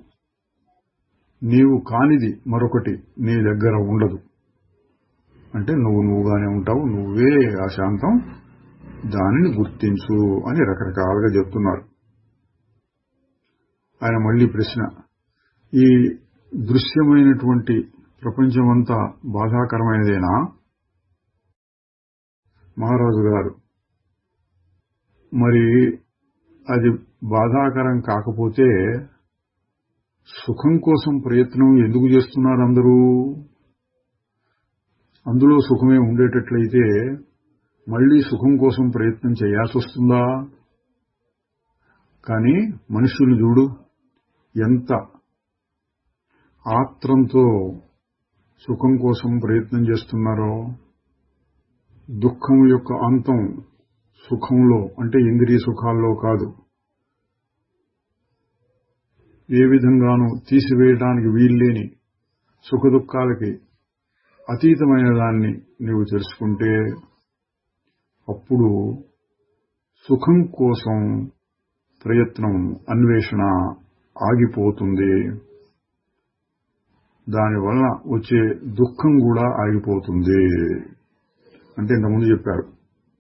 నీవు కానిది మరొకటి నీ దగ్గర ఉండదు. అంటే నువ్వుగానే ఉంటావు, నువ్వే ఆ శాంతం, దానిని గుర్తించు అని రకరకాలుగా చెప్తున్నారు. ఆయన మళ్లీ ప్రశ్న, ఈ దృశ్యమైనటువంటి ప్రపంచమంతా బాధాకరమైనదేనా? మహారాజు గారు, మరి అది బాధాకరం కాకపోతే సుఖం కోసం ప్రయత్నం ఎందుకు చేస్తున్నారు అందరూ? అందులో సుఖమే ఉండేటట్లయితే మళ్లీ సుఖం కోసం ప్రయత్నం చేయాల్సి వస్తుందా? కానీ మనుషులు చూడు ఎంత ఆత్రంతో సుఖం కోసం ప్రయత్నం చేస్తున్నారో. దుఃఖం యొక్క అంతం సుఖంలో, అంటే ఇంద్రియ సుఖాల్లో కాదు. ఏ విధంగానూ తీసివేయడానికి వీల్లేని సుఖదుఖాలకి అతీతమైన దాన్ని నీవు తెలుసుకుంటే అప్పుడు సుఖం కోసం ప్రయత్నం, అన్వేషణ ఆగిపోతుంది. దానివల్ల వచ్చే దుఃఖం కూడా ఆగిపోతుంది. అంటే ఇంతకుముందు చెప్పారు,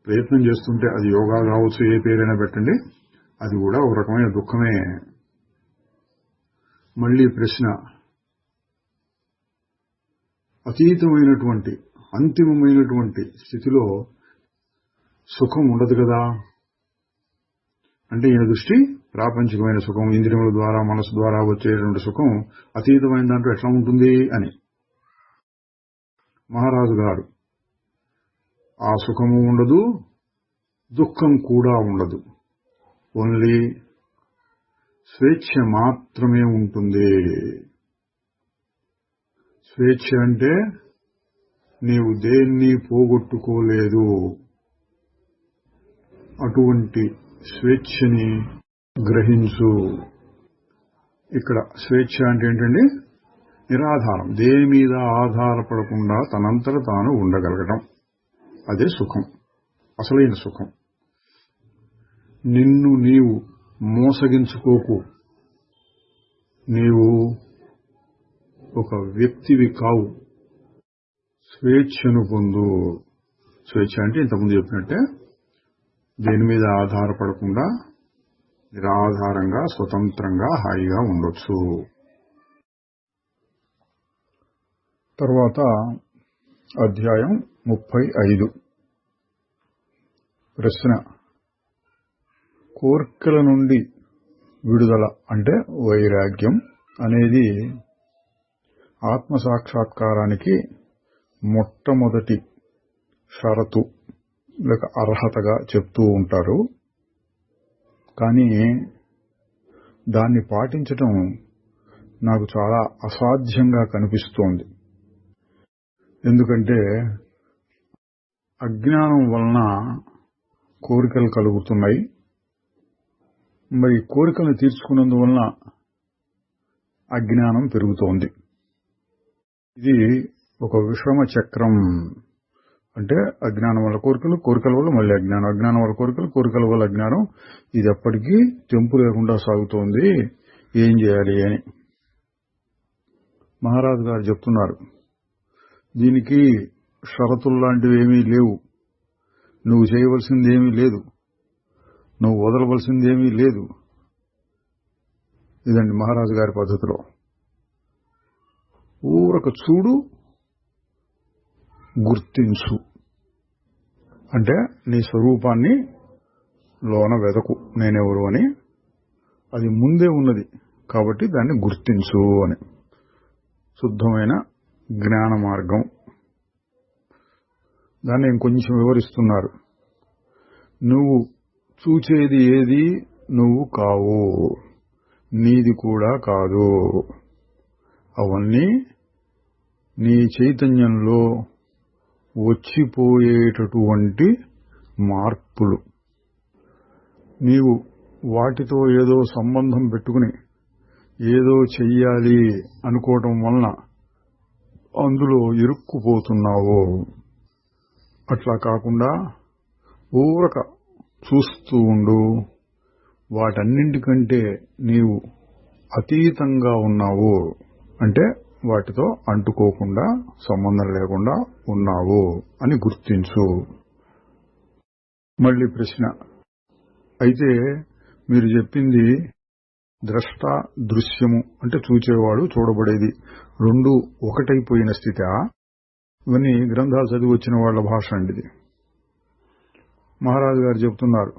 ప్రయత్నం చేస్తుంటే అది యోగా కావచ్చు, ఏ పేరైనా పెట్టండి, అది కూడా ఒక రకమైన దుఃఖమే. మళ్లీ ప్రశ్న, అతీతమైనటువంటి అంతిమమైనటువంటి స్థితిలో సుఖం ఉండదు కదా? అంటే ఈయన దృష్టి ప్రాపంచికమైన సుఖం, ఇంద్రియముల ద్వారా మనసు ద్వారా వచ్చేటువంటి సుఖం అతీతమైన దాంట్లో ఎట్లా ఉంటుంది అని. మహారాజు గారు, ఆ సుఖము ఉండదు, దుఃఖం కూడా ఉండదు. ఓన్లీ స్వేచ్ఛ మాత్రమే ఉంటుంది. స్వేచ్ఛ అంటే నీవు దేన్ని పోగొట్టుకోలేదు. అటువంటి స్వేచ్ఛని గ్రహించు. ఇక్కడ స్వేచ్ఛ అంటే ఏంటండి? నిరాధారం, దేని మీద ఆధారపడకుండా తనంతట తాను ఉండగలగడం. అదే సుఖం, అసలైన సుఖం. నిన్ను నీవు మోసగించుకోకు. నీవు ఒక వ్యక్తివి కావు. స్వేచ్ఛను పొందు. స్వేచ్ఛ అంటే ఇంతకుముందు చెప్పినట్టే దేని మీద ఆధారపడకుండా నిరాధారంగా స్వతంత్రంగా హాయిగా ఉండొచ్చు. తర్వాత అధ్యాయం 35. ప్రశ్న, కోర్కెల నుండి విడుదల అంటే వైరాగ్యం అనేది ఆత్మసాక్షాత్కారానికి మొట్టమొదటి షరతు లేక అర్హతగా చెప్తూ ఉంటారు. కానీ దాన్ని పాటించటం నాకు చాలా అసాధ్యంగా కనిపిస్తోంది. ఎందుకంటే అజ్ఞానం వలన కోరికలు కలుగుతున్నాయి. మరి కోరికలను తీర్చుకున్నందువలన అజ్ఞానం పెరుగుతోంది. ఇది ఒక విషమ చక్రం. అంటే అజ్ఞానం వల్ల కోరికలు, కోరికల వల్ల మళ్ళీ అజ్ఞానం, అజ్ఞానం వల్ల కోరికలు, కోరికల వల్ల అజ్ఞానం. ఇది ఎప్పటికీ తెంపు లేకుండా సాగుతోంది. ఏం చేయాలి అని మహారాజు గారు చెప్తున్నారు. దీనికి షరతులు లాంటివి ఏమీ లేవు. నువ్వు చేయవలసింది ఏమీ లేదు, నువ్వు వదలవలసింది ఏమీ లేదు. ఇదండి మహారాజు గారి పద్ధతిలో. ఊరక చూడు, గుర్తించు. అంటే నీ స్వరూపాన్ని లోన వెదకు, నేనెవరు అని. అది ముందే ఉన్నది కాబట్టి దాన్ని గుర్తించు అని. శుద్ధమైన జ్ఞాన మార్గం. దాన్ని ఇంకొంచెం వివరిస్తున్నారు. నువ్వు చూచేది ఏది నువ్వు కావు, నీది కూడా కాదు. అవన్నీ నీ చైతన్యంలో వచ్చిపోయేటటువంటి మార్పులు. నీవు వాటితో ఏదో సంబంధం పెట్టుకుని ఏదో చెయ్యాలి అనుకోవటం వలన అందులో ఇరుక్కుపోతున్నావు. అట్లా కాకుండా ఊరక చూస్తూ ఉండు. వాటన్నింటికంటే నీవు అతీతంగా ఉన్నావు. అంటే వాటితో అంటుకోకుండా, సంబంధం లేకుండా ఉన్నావు అని గుర్తించు. మళ్ళీ ప్రశ్న, అయితే మీరు చెప్పింది ద్రష్ట దృశ్యము అంటే చూచేవాడు చూడబడేది రెండు ఒకటైపోయిన స్థితి. ఇవన్నీ గ్రంథాలు చదివి వచ్చిన వాళ్ళ భాష అండి. మహారాజు గారు చెప్తున్నారు,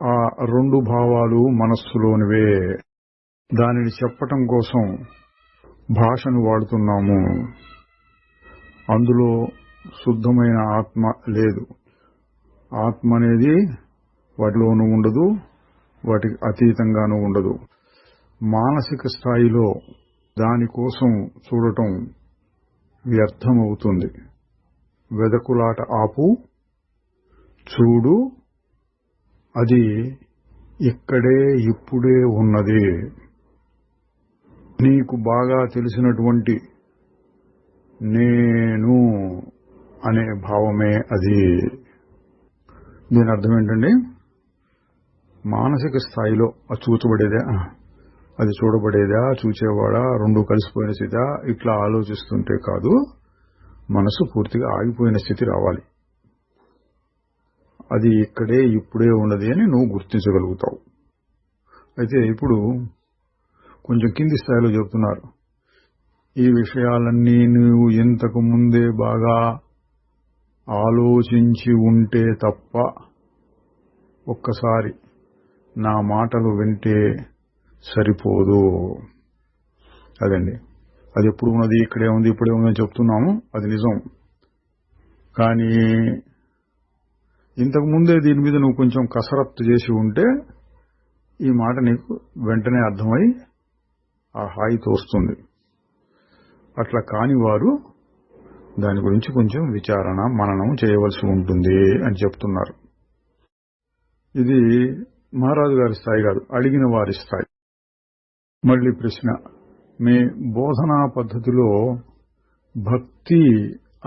ఆ రెండు భావాలు మనస్సులోనివే. దానిని చెప్పటం కోసం భాషను వాడుతున్నాము. అందులో శుద్ధమైన ఆత్మ లేదు. ఆత్మ అనేది వాటిలోనూ ఉండదు, వాటికి అతీతంగానూ ఉండదు. మానసిక స్థాయిలో దానికోసం చూడటం వ్యర్థమవుతుంది. వెదకులాట ఆపు, చూడు, అది ఇక్కడే ఇప్పుడే ఉన్నది. నీకు బాగా తెలిసినటువంటి నేను అనే భావమే అది. దీని అర్థం ఏంటండి? మానసిక స్థాయిలో అది చూచబడేదా, అది చూడబడేదా, చూచేవాడా, రెండు కలిసిపోయిన స్థితి, ఇట్లా ఆలోచిస్తుంటే కాదు, మనసు పూర్తిగా ఆగిపోయిన స్థితి రావాలి. అది ఇక్కడే ఇప్పుడే ఉన్నది అని నువ్వు గుర్తించగలుగుతావు. అయితే ఇప్పుడు కొంచెం కింది స్థాయిలో చెబుతున్నారు, ఈ విషయాలన్నీ నువ్వు ఇంతకు ముందే బాగా ఆలోచించి ఉంటే తప్ప ఒక్కసారి నా మాటలు వింటే సరిపోదు. అదండి, అది ఎప్పుడు ఉన్నది, ఇక్కడే ఉంది, ఇప్పుడే ఉందని చెప్తున్నాము, అది నిజం. కానీ ఇంతకు ముందే దీని మీద నువ్వు కొంచెం కసరత్తు చేసి ఉంటే ఈ మాట నీకు వెంటనే అర్థమై ఆ హాయి తోస్తుంది. అట్లా కాని వారు దాని గురించి కొంచెం విచారణ, మననం చేయవలసి ఉంటుంది అని చెప్తున్నారు. ఇది మహారాజు గారి స్థాయి కాదు, అడిగిన వారి స్థాయి. మళ్ళీ ప్రశ్న, మీ బోధనా పద్ధతిలో భక్తి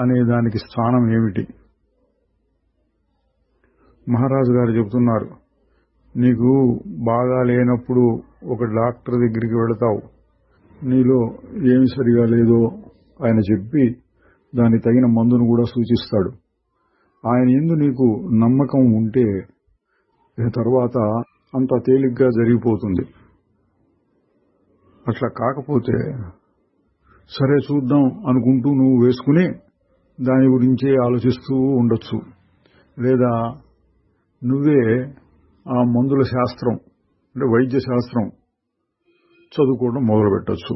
అనే దానికి స్థానం ఏమిటి? మహారాజు గారు చెబుతున్నారు, నీకు బాగా లేనప్పుడు ఒక డాక్టర్ దగ్గరికి వెళతావు. నీలో ఏమి సరిగా లేదో ఆయన చెప్పి దానికి తగిన మందును కూడా సూచిస్తాడు. ఆయన యందు నీకు నమ్మకం ఉంటే తర్వాత అంత తేలిగ్గా జరిగిపోతుంది. అట్లా కాకపోతే సరే చూద్దాం అనుకుంటూ నువ్వు వేసుకుని దాని గురించే ఆలోచిస్తూ ఉండొచ్చు. లేదా నువ్వే ఆ మందుల శాస్త్రం అంటే వైద్య శాస్త్రం చదువుకోవడం మొదలుపెట్టచ్చు.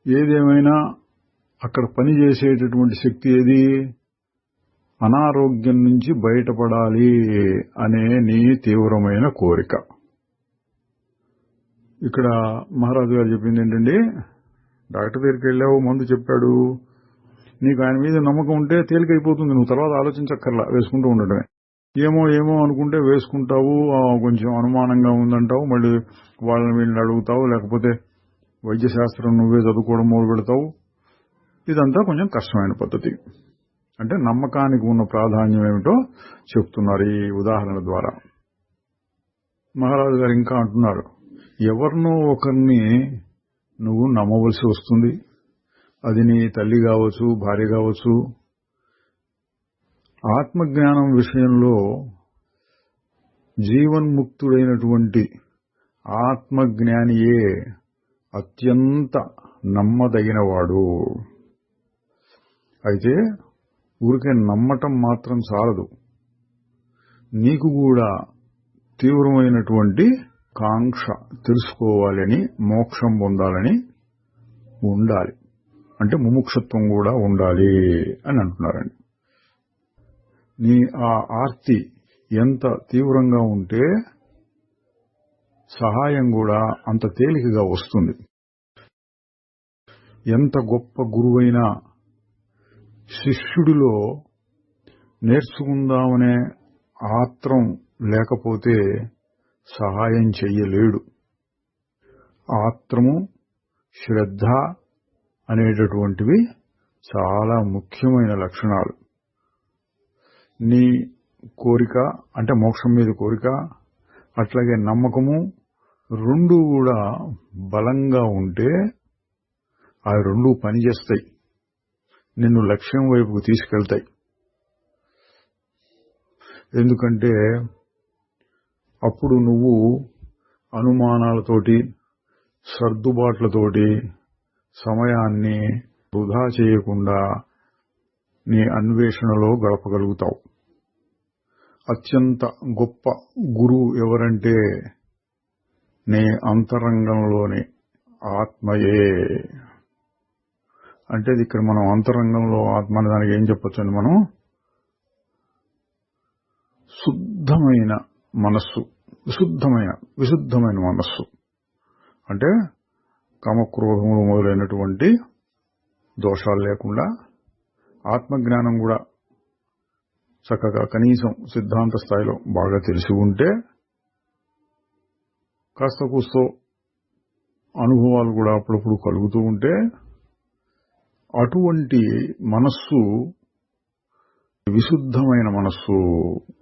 ఏదేమైనా అక్కడ పనిచేసేటటువంటి శక్తి ఏది? అనారోగ్యం నుంచి బయటపడాలి అనే నీ తీవ్రమైన కోరిక. ఇక్కడ మహారాజు గారు చెప్పింది ఏంటంటే, డాక్టర్ దగ్గరికి వెళ్ళావు, మందు చెప్పాడు, నీకు ఆయన మీద నమ్మకం ఉంటే తేలికైపోతుంది, నువ్వు తర్వాత ఆలోచించక్కర్లా, వేసుకుంటూ ఉండటమే. ఏమో ఏమో అనుకుంటే వేసుకుంటావు, కొంచెం అనుమానంగా ఉందంటావు, మళ్ళీ వాళ్ళని వీళ్ళని అడుగుతావు, లేకపోతే వైద్యశాస్త్రం నువ్వే చదువుకోవడం మొదలు పెడతావు. ఇదంతా కొంచెం కష్టమైన పద్ధతి. అంటే నమ్మకానికి ఉన్న ప్రాధాన్యం ఏమిటో చెప్తున్నారు ఈ ఉదాహరణ ద్వారా. మహారాజు గారు ఇంకా అంటున్నారు, ఎవరినో ఒకరిని నువ్వు నమ్మవలసి వస్తుంది. అది నీ తల్లి కావచ్చు, భార్య కావచ్చు. ఆత్మజ్ఞానం విషయంలో జీవన్ముక్తుడైనటువంటి ఆత్మజ్ఞానియే అత్యంత నమ్మదగినవాడు. అయితే ఊరికే నమ్మటం మాత్రం చాలదు, నీకు కూడా తీవ్రమైనటువంటి కాంక్ష తెలుసుకోవాలని, మోక్షం పొందాలని ఉండాలి. అంటే ముముక్షత్వం కూడా ఉండాలి అని అంటున్నారండి. నీ ఆ ఆర్తి ఎంత తీవ్రంగా ఉంటే సహాయం కూడా అంత తేలికగా వస్తుంది. ఎంత గొప్ప గురువైనా శిష్యుడిలో నేర్చుకుందామనే ఆత్రం లేకపోతే సహాయం చెయ్యలేడు. ఆత్రము, శ్రద్ధ అనేటటువంటివి చాలా ముఖ్యమైన లక్షణాలు. నీ కోరిక అంటే మోక్షం మీద కోరిక, అట్లాగే నమ్మకము రెండు కూడా బలంగా ఉంటే ఆ రెండు పనిచేస్తాయి, నిన్ను లక్ష్యం వైపుకు తీసుకెళ్తాయి. ఎందుకంటే అప్పుడు నువ్వు అనుమానాలతోటి, సర్దుబాట్లతోటి సమయాన్ని వృధా చేయకుండా నీ అన్వేషణలో గడపగలుగుతావు. అత్యంత గొప్ప గురువు ఎవరంటే నీ అంతరంగంలోని ఆత్మయే. అంటే ఇక్కడ మనం అంతరంగంలో ఆత్మ అనే దానికి ఏం చెప్పొచ్చండి, మనం శుద్ధమైన మనస్సు, విశుద్ధమైన మనస్సు అంటే కామక్రోధములు మొదలైనటువంటి దోషాలు లేకుండా ఆత్మజ్ఞానం కూడా చక్కగా కనీసం సిద్ధాంత స్థాయిలో బాగా తెలిసి ఉంటే కాస్త కూస్తో అనుభవాలు కూడా అప్పుడప్పుడు కలుగుతూ ఉంటే అటువంటి మనస్సు విశుద్ధమైన మనస్సు,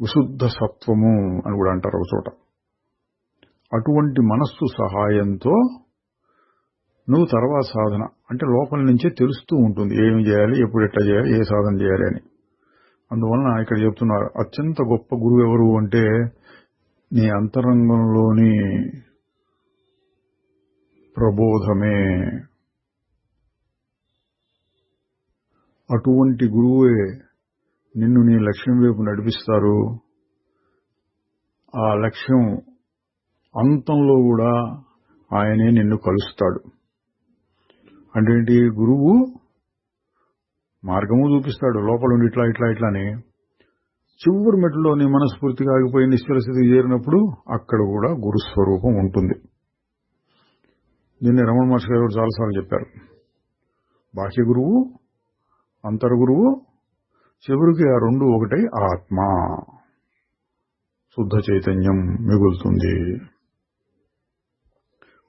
విశుద్ధ సత్వము అని కూడా అంటారు ఒక చోట. అటువంటి మనస్సు సహాయంతో నువ్వు తర్వాత సాధన అంటే లోపల నుంచే తెలుస్తూ ఉంటుంది ఏమి చేయాలి, ఎప్పుడు ఎట్లా చేయాలి, ఏ సాధన చేయాలి అని. అందువలన ఇక్కడ చెప్తున్నారు అత్యంత గొప్ప గురువు ఎవరు అంటే నీ అంతరంగంలోని ప్రబోధమే. అటువంటి గురువే నిన్ను నీ లక్ష్యం వైపు నడిపిస్తారు. ఆ లక్ష్యం అంతంలో కూడా ఆయనే నిన్ను కలుస్తాడు. అంటే గురువు మార్గము చూపిస్తాడు, లోపల ఉండి ఇట్లా ఇట్లా ఇట్లా అని. చివరి మెట్టులో నీ మనస్ఫూర్తిగా ఆగిపోయి నిశ్చల స్థితికి చేరినప్పుడు అక్కడ కూడా గురుస్వరూపం ఉంటుంది. దీన్ని రమణ మహర్షి గారు చాలాసార్లు చెప్పారు. బాహ్య గురువు, అంతర్గురువు, చివరికి ఆ రెండు ఒకటై ఆత్మ శుద్ధ చైతన్యం మిగులుతుంది.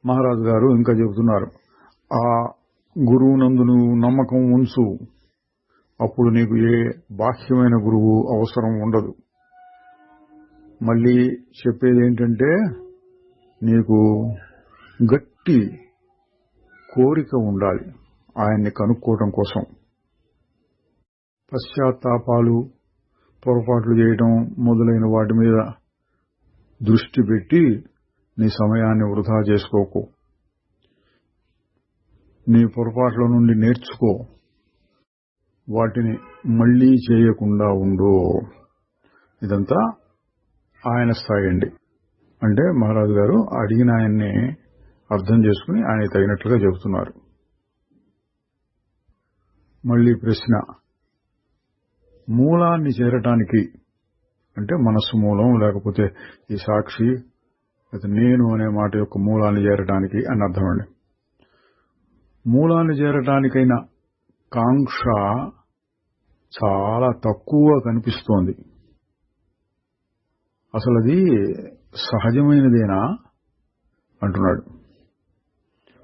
మహారాజు గారు ఇంకా చెబుతున్నారు, ఆ గురువునందు నువ్వు నమ్మకం ఉంచు, అప్పుడు నీకు ఏ బాహ్యమైన గురువు అవసరం ఉండదు. మళ్ళీ చెప్పేది ఏంటంటే నీకు గట్టి కోరిక ఉండాలి ఆయన్ని కనుక్కోవటం కోసం. పశ్చాత్తాపాలు, పొరపాట్లు చేయడం మొదలైన వాటి మీద దృష్టి పెట్టి నీ సమయాన్ని వృధా చేసుకోకు. నీ పొరపాట్ల నుండి నేర్చుకో, వాటిని మళ్లీ చేయకుండా ఉండు. ఇదంతా ఆయన స్థాయి అండి. అంటే మహారాజు గారు అడిగిన ఆయన్ని అర్థం చేసుకుని ఆయన తగినట్లుగా చెబుతున్నారు. మళ్లీ ప్రశ్న, మూలాన్ని చేరటానికి అంటే మనస్సు మూలం, లేకపోతే ఈ సాక్షి నేను అనే మాట యొక్క మూలాన్ని చేరటానికి అని అర్థమండి. మూలాన్ని చేరటానికైనా కాంక్ష చాలా తక్కువ కనిపిస్తోంది. అసలు అది సహజమైనదేనా అంటున్నాడు.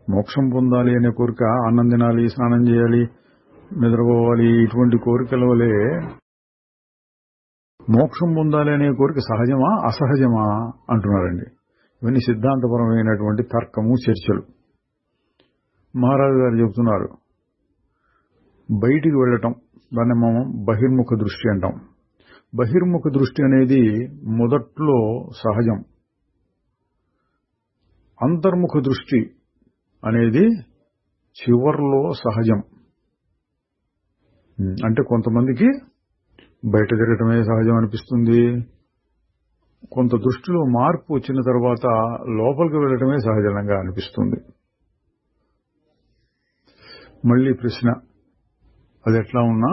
మోక్షం పొందాలి అనే కోరిక, అన్నం తినాలి, స్నానం చేయాలి, నిద్రపోవాలి, ఇటువంటి కోరికల వలె మోక్షం పొందాలి అనే కోరిక సహజమా అసహజమా అంటున్నారండి. ఇవన్నీ సిద్ధాంతపరమైనటువంటి తర్కము, చర్చలు. మహారాజు గారు చెబుతున్నారు, బయటికి వెళ్ళటం దాన్ని మనం బహిర్ముఖ దృష్టి అంటాం. బహిర్ముఖ దృష్టి అనేది మొదట్లో సహజం. అంతర్ముఖ దృష్టి అనేది చివర్లో సహజం. అంటే కొంతమందికి బయట తిరగటమే సహజం అనిపిస్తుంది, కొంత దృష్టిలో మార్పు వచ్చిన తర్వాత లోపలికి వెళ్ళటమే సహజంగా అనిపిస్తుంది. మళ్లీ ప్రశ్న, అది ఎట్లా ఉన్నా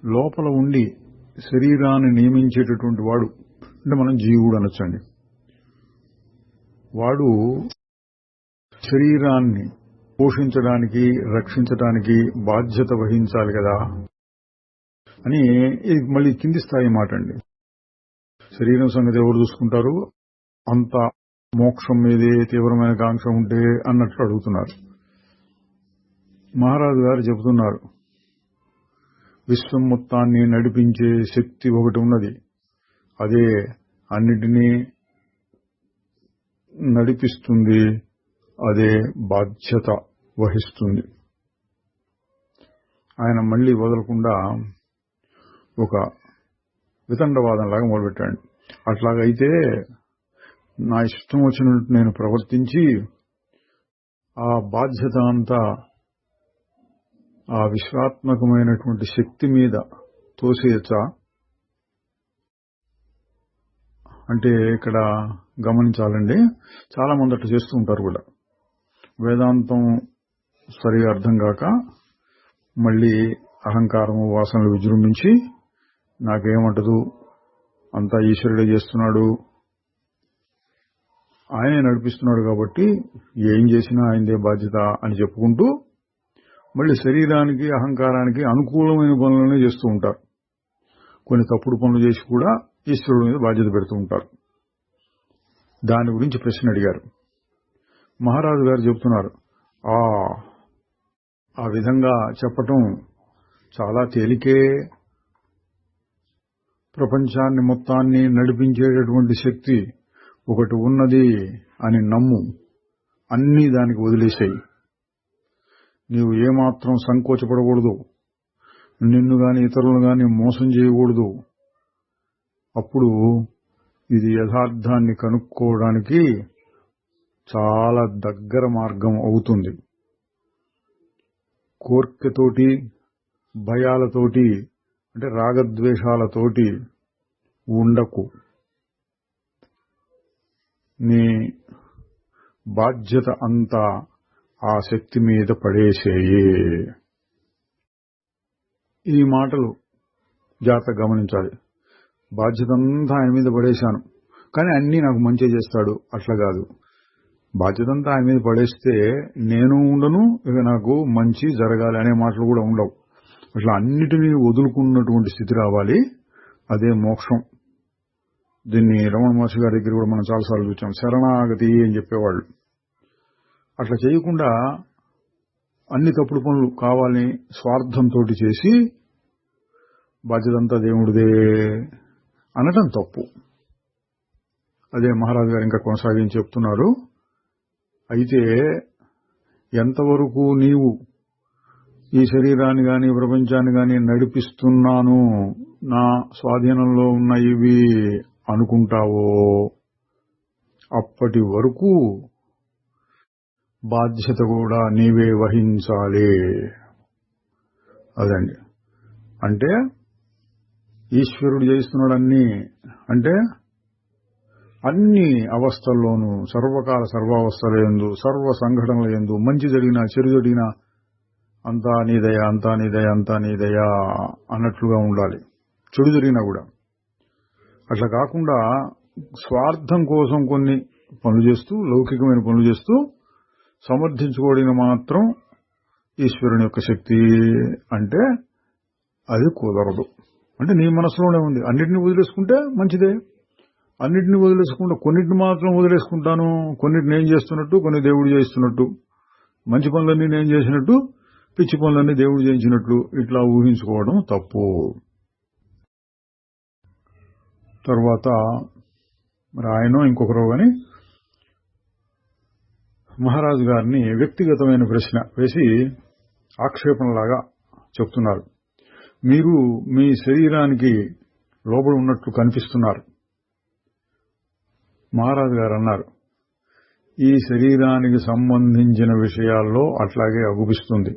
లోపల ఉండి శరీరాన్ని నియమించేటటువంటి వాడు అంటే మనం జీవుడు అనొచ్చండి. వాడు శరీరాన్ని పోషించడానికి, రక్షించడానికి బాధ్యత వహించాలి కదా అని ఇది మళ్ళీ కింది స్థాయి మాట అండి. శరీరం సంగతి ఎవరు చూసుకుంటారు, అంత మోక్షం మీదే తీవ్రమైన కాంక్ష ఉంటే అన్నట్లు అడుగుతున్నారు. మహారాజు గారు చెబుతున్నారు, విశ్వం మొత్తాన్ని నడిపించే శక్తి ఒకటి ఉన్నది, అదే అన్నిటినీ నడిపిస్తుంది, అదే బాధ్యత వహిస్తుంది. ఆయన మళ్లీ వదలకుండా ఒక వితండవాదంలాగా మొదలుపెట్టాడు. అట్లాగైతే నా ఇష్టం వచ్చినట్టు నేను ప్రవర్తించి ఆ బాధ్యత అంతా ఆ విశ్వాత్మకమైనటువంటి శక్తి మీద తోసేయచ్చా? అంటే ఇక్కడ గమనించాలండి, చాలా మంది అట్లా చేస్తూ ఉంటారు కూడా. వేదాంతం సరిగా అర్థం కాక మళ్ళీ అహంకారము వాసనలు విజృంభించి నాకేమంటదు, అంతా ఈశ్వరుడే చేస్తున్నాడు, ఆయనే నడిపిస్తున్నాడు కాబట్టి ఏం చేసినా ఆయనదే బాధ్యత అని చెప్పుకుంటూ మళ్ళీ శరీరానికి అహంకారానికి అనుకూలమైన పనులనే చేస్తూ ఉంటారు. కొన్ని తప్పుడు పనులు చేసి కూడా ఈశ్వరుడి మీద బాధ్యత పెడుతూ ఉంటారు. దాని గురించి ప్రశ్న అడిగారు. మహారాజు గారు చెప్తున్నారు, ఆ విధంగా చెప్పటం చాలా తేలికే. ప్రపంచాన్ని మొత్తాన్ని నడిపించేటటువంటి శక్తి ఒకటి ఉన్నది అని నమ్ము, అన్నీ దానికి వదిలేసాయి. నీవు ఏమాత్రం సంకోచపడకూడదు, నిన్ను గాని ఇతరులను గాని మోసం చేయకూడదు. అప్పుడు ఇది యథార్థాన్ని కనుక్కోవడానికి చాలా దగ్గర మార్గం అవుతుంది. కోర్కెతోటి, భయాలతోటి, అంటే రాగద్వేషాలతోటి ఉండకు. నీ బాధ్యత అంతా ఆ శక్తి మీద పడేసేయి. ఈ మాటలు జాగ్రత్తగా గమనించాలి. బాధ్యత అంతా ఆయన మీద పడేశాను, కానీ అన్నీ నాకు మంచి చేస్తాడు, అట్లా కాదు. బాధ్యత అంతా ఆయన మీద పడేస్తే నేను ఉండను, ఇక నాకు మంచి జరగాలి అనే మాటలు కూడా ఉండవు. అట్లా అన్నిటినీ వదులుకున్నటువంటి స్థితి రావాలి. అదే మోక్షం. దీన్ని రమణ మహర్షి గారి దగ్గర కూడా మనం చాలాసార్లు చూసాం. శరణాగతి అని చెప్పేవాళ్ళు. అట్లా చేయకుండా అన్ని తప్పుడు పనులు కావాలని స్వార్థంతో చేసి బాధ్యతంతా దేవుడిదే అనటం తప్పు. అదే మహారాజు గారు ఇంకా కొనసాగించి చెప్తున్నారు. అయితే ఎంతవరకు నీవు ఈ శరీరాన్ని గాని ప్రపంచాన్ని గాని నడిపిస్తున్నాను, నా స్వాధీనంలో ఉన్న ఇవి అనుకుంటావో అప్పటి వరకు బాధ్యత కూడా నీవే వహించాలి. అదండి. అంటే ఈశ్వరుడు చేస్తున్నాడన్నీ, అంటే అన్ని అవస్థల్లోనూ, సర్వకాల సర్వావస్థల యందు, సర్వ సంఘటనల యందు, మంచి జరిగినా చెడు జరిగినా అంతా నీదయ, అంతా నీదయ, అంతా నీదయ అన్నట్లుగా ఉండాలి. చెడు జరిగినా కూడా అట్లా కాకుండా స్వార్థం కోసం కొన్ని పనులు చేస్తూ, లౌకికమైన పనులు చేస్తూ సమర్థించుకోవడానికి మాత్రం ఈశ్వరుని యొక్క శక్తి అంటే అది కుదరదు. అంటే నీ మనసులోనే ఉంది. అన్నిటిని వదిలేసుకుంటే మంచిదే. అన్నిటిని వదిలేసుకుంటా కొన్నిటిని మాత్రం వదిలేసుకుంటాను, కొన్నిటిని నేను చేస్తున్నట్టు, కొన్ని దేవుడు చేస్తున్నట్టు, మంచి పనులన్నీ నేను చేసినట్టు, పిచ్చి పనులన్నీ దేవుడు చేయించినట్లు ఇట్లా ఊహించుకోవడం తప్పు. తర్వాత మరి ఆయన ఇంకొకరు అని మహారాజు గారిని వ్యక్తిగతమైన ప్రశ్న వేసి ఆక్షేపణలాగా చెప్తున్నారు. మీరు మీ శరీరానికి లోబడి ఉన్నట్లు కనిపిస్తున్నారు. మహారాజు గారు అన్నారు, ఈ శరీరానికి సంబంధించిన విషయాల్లో అట్లాగే అగుపిస్తుంది.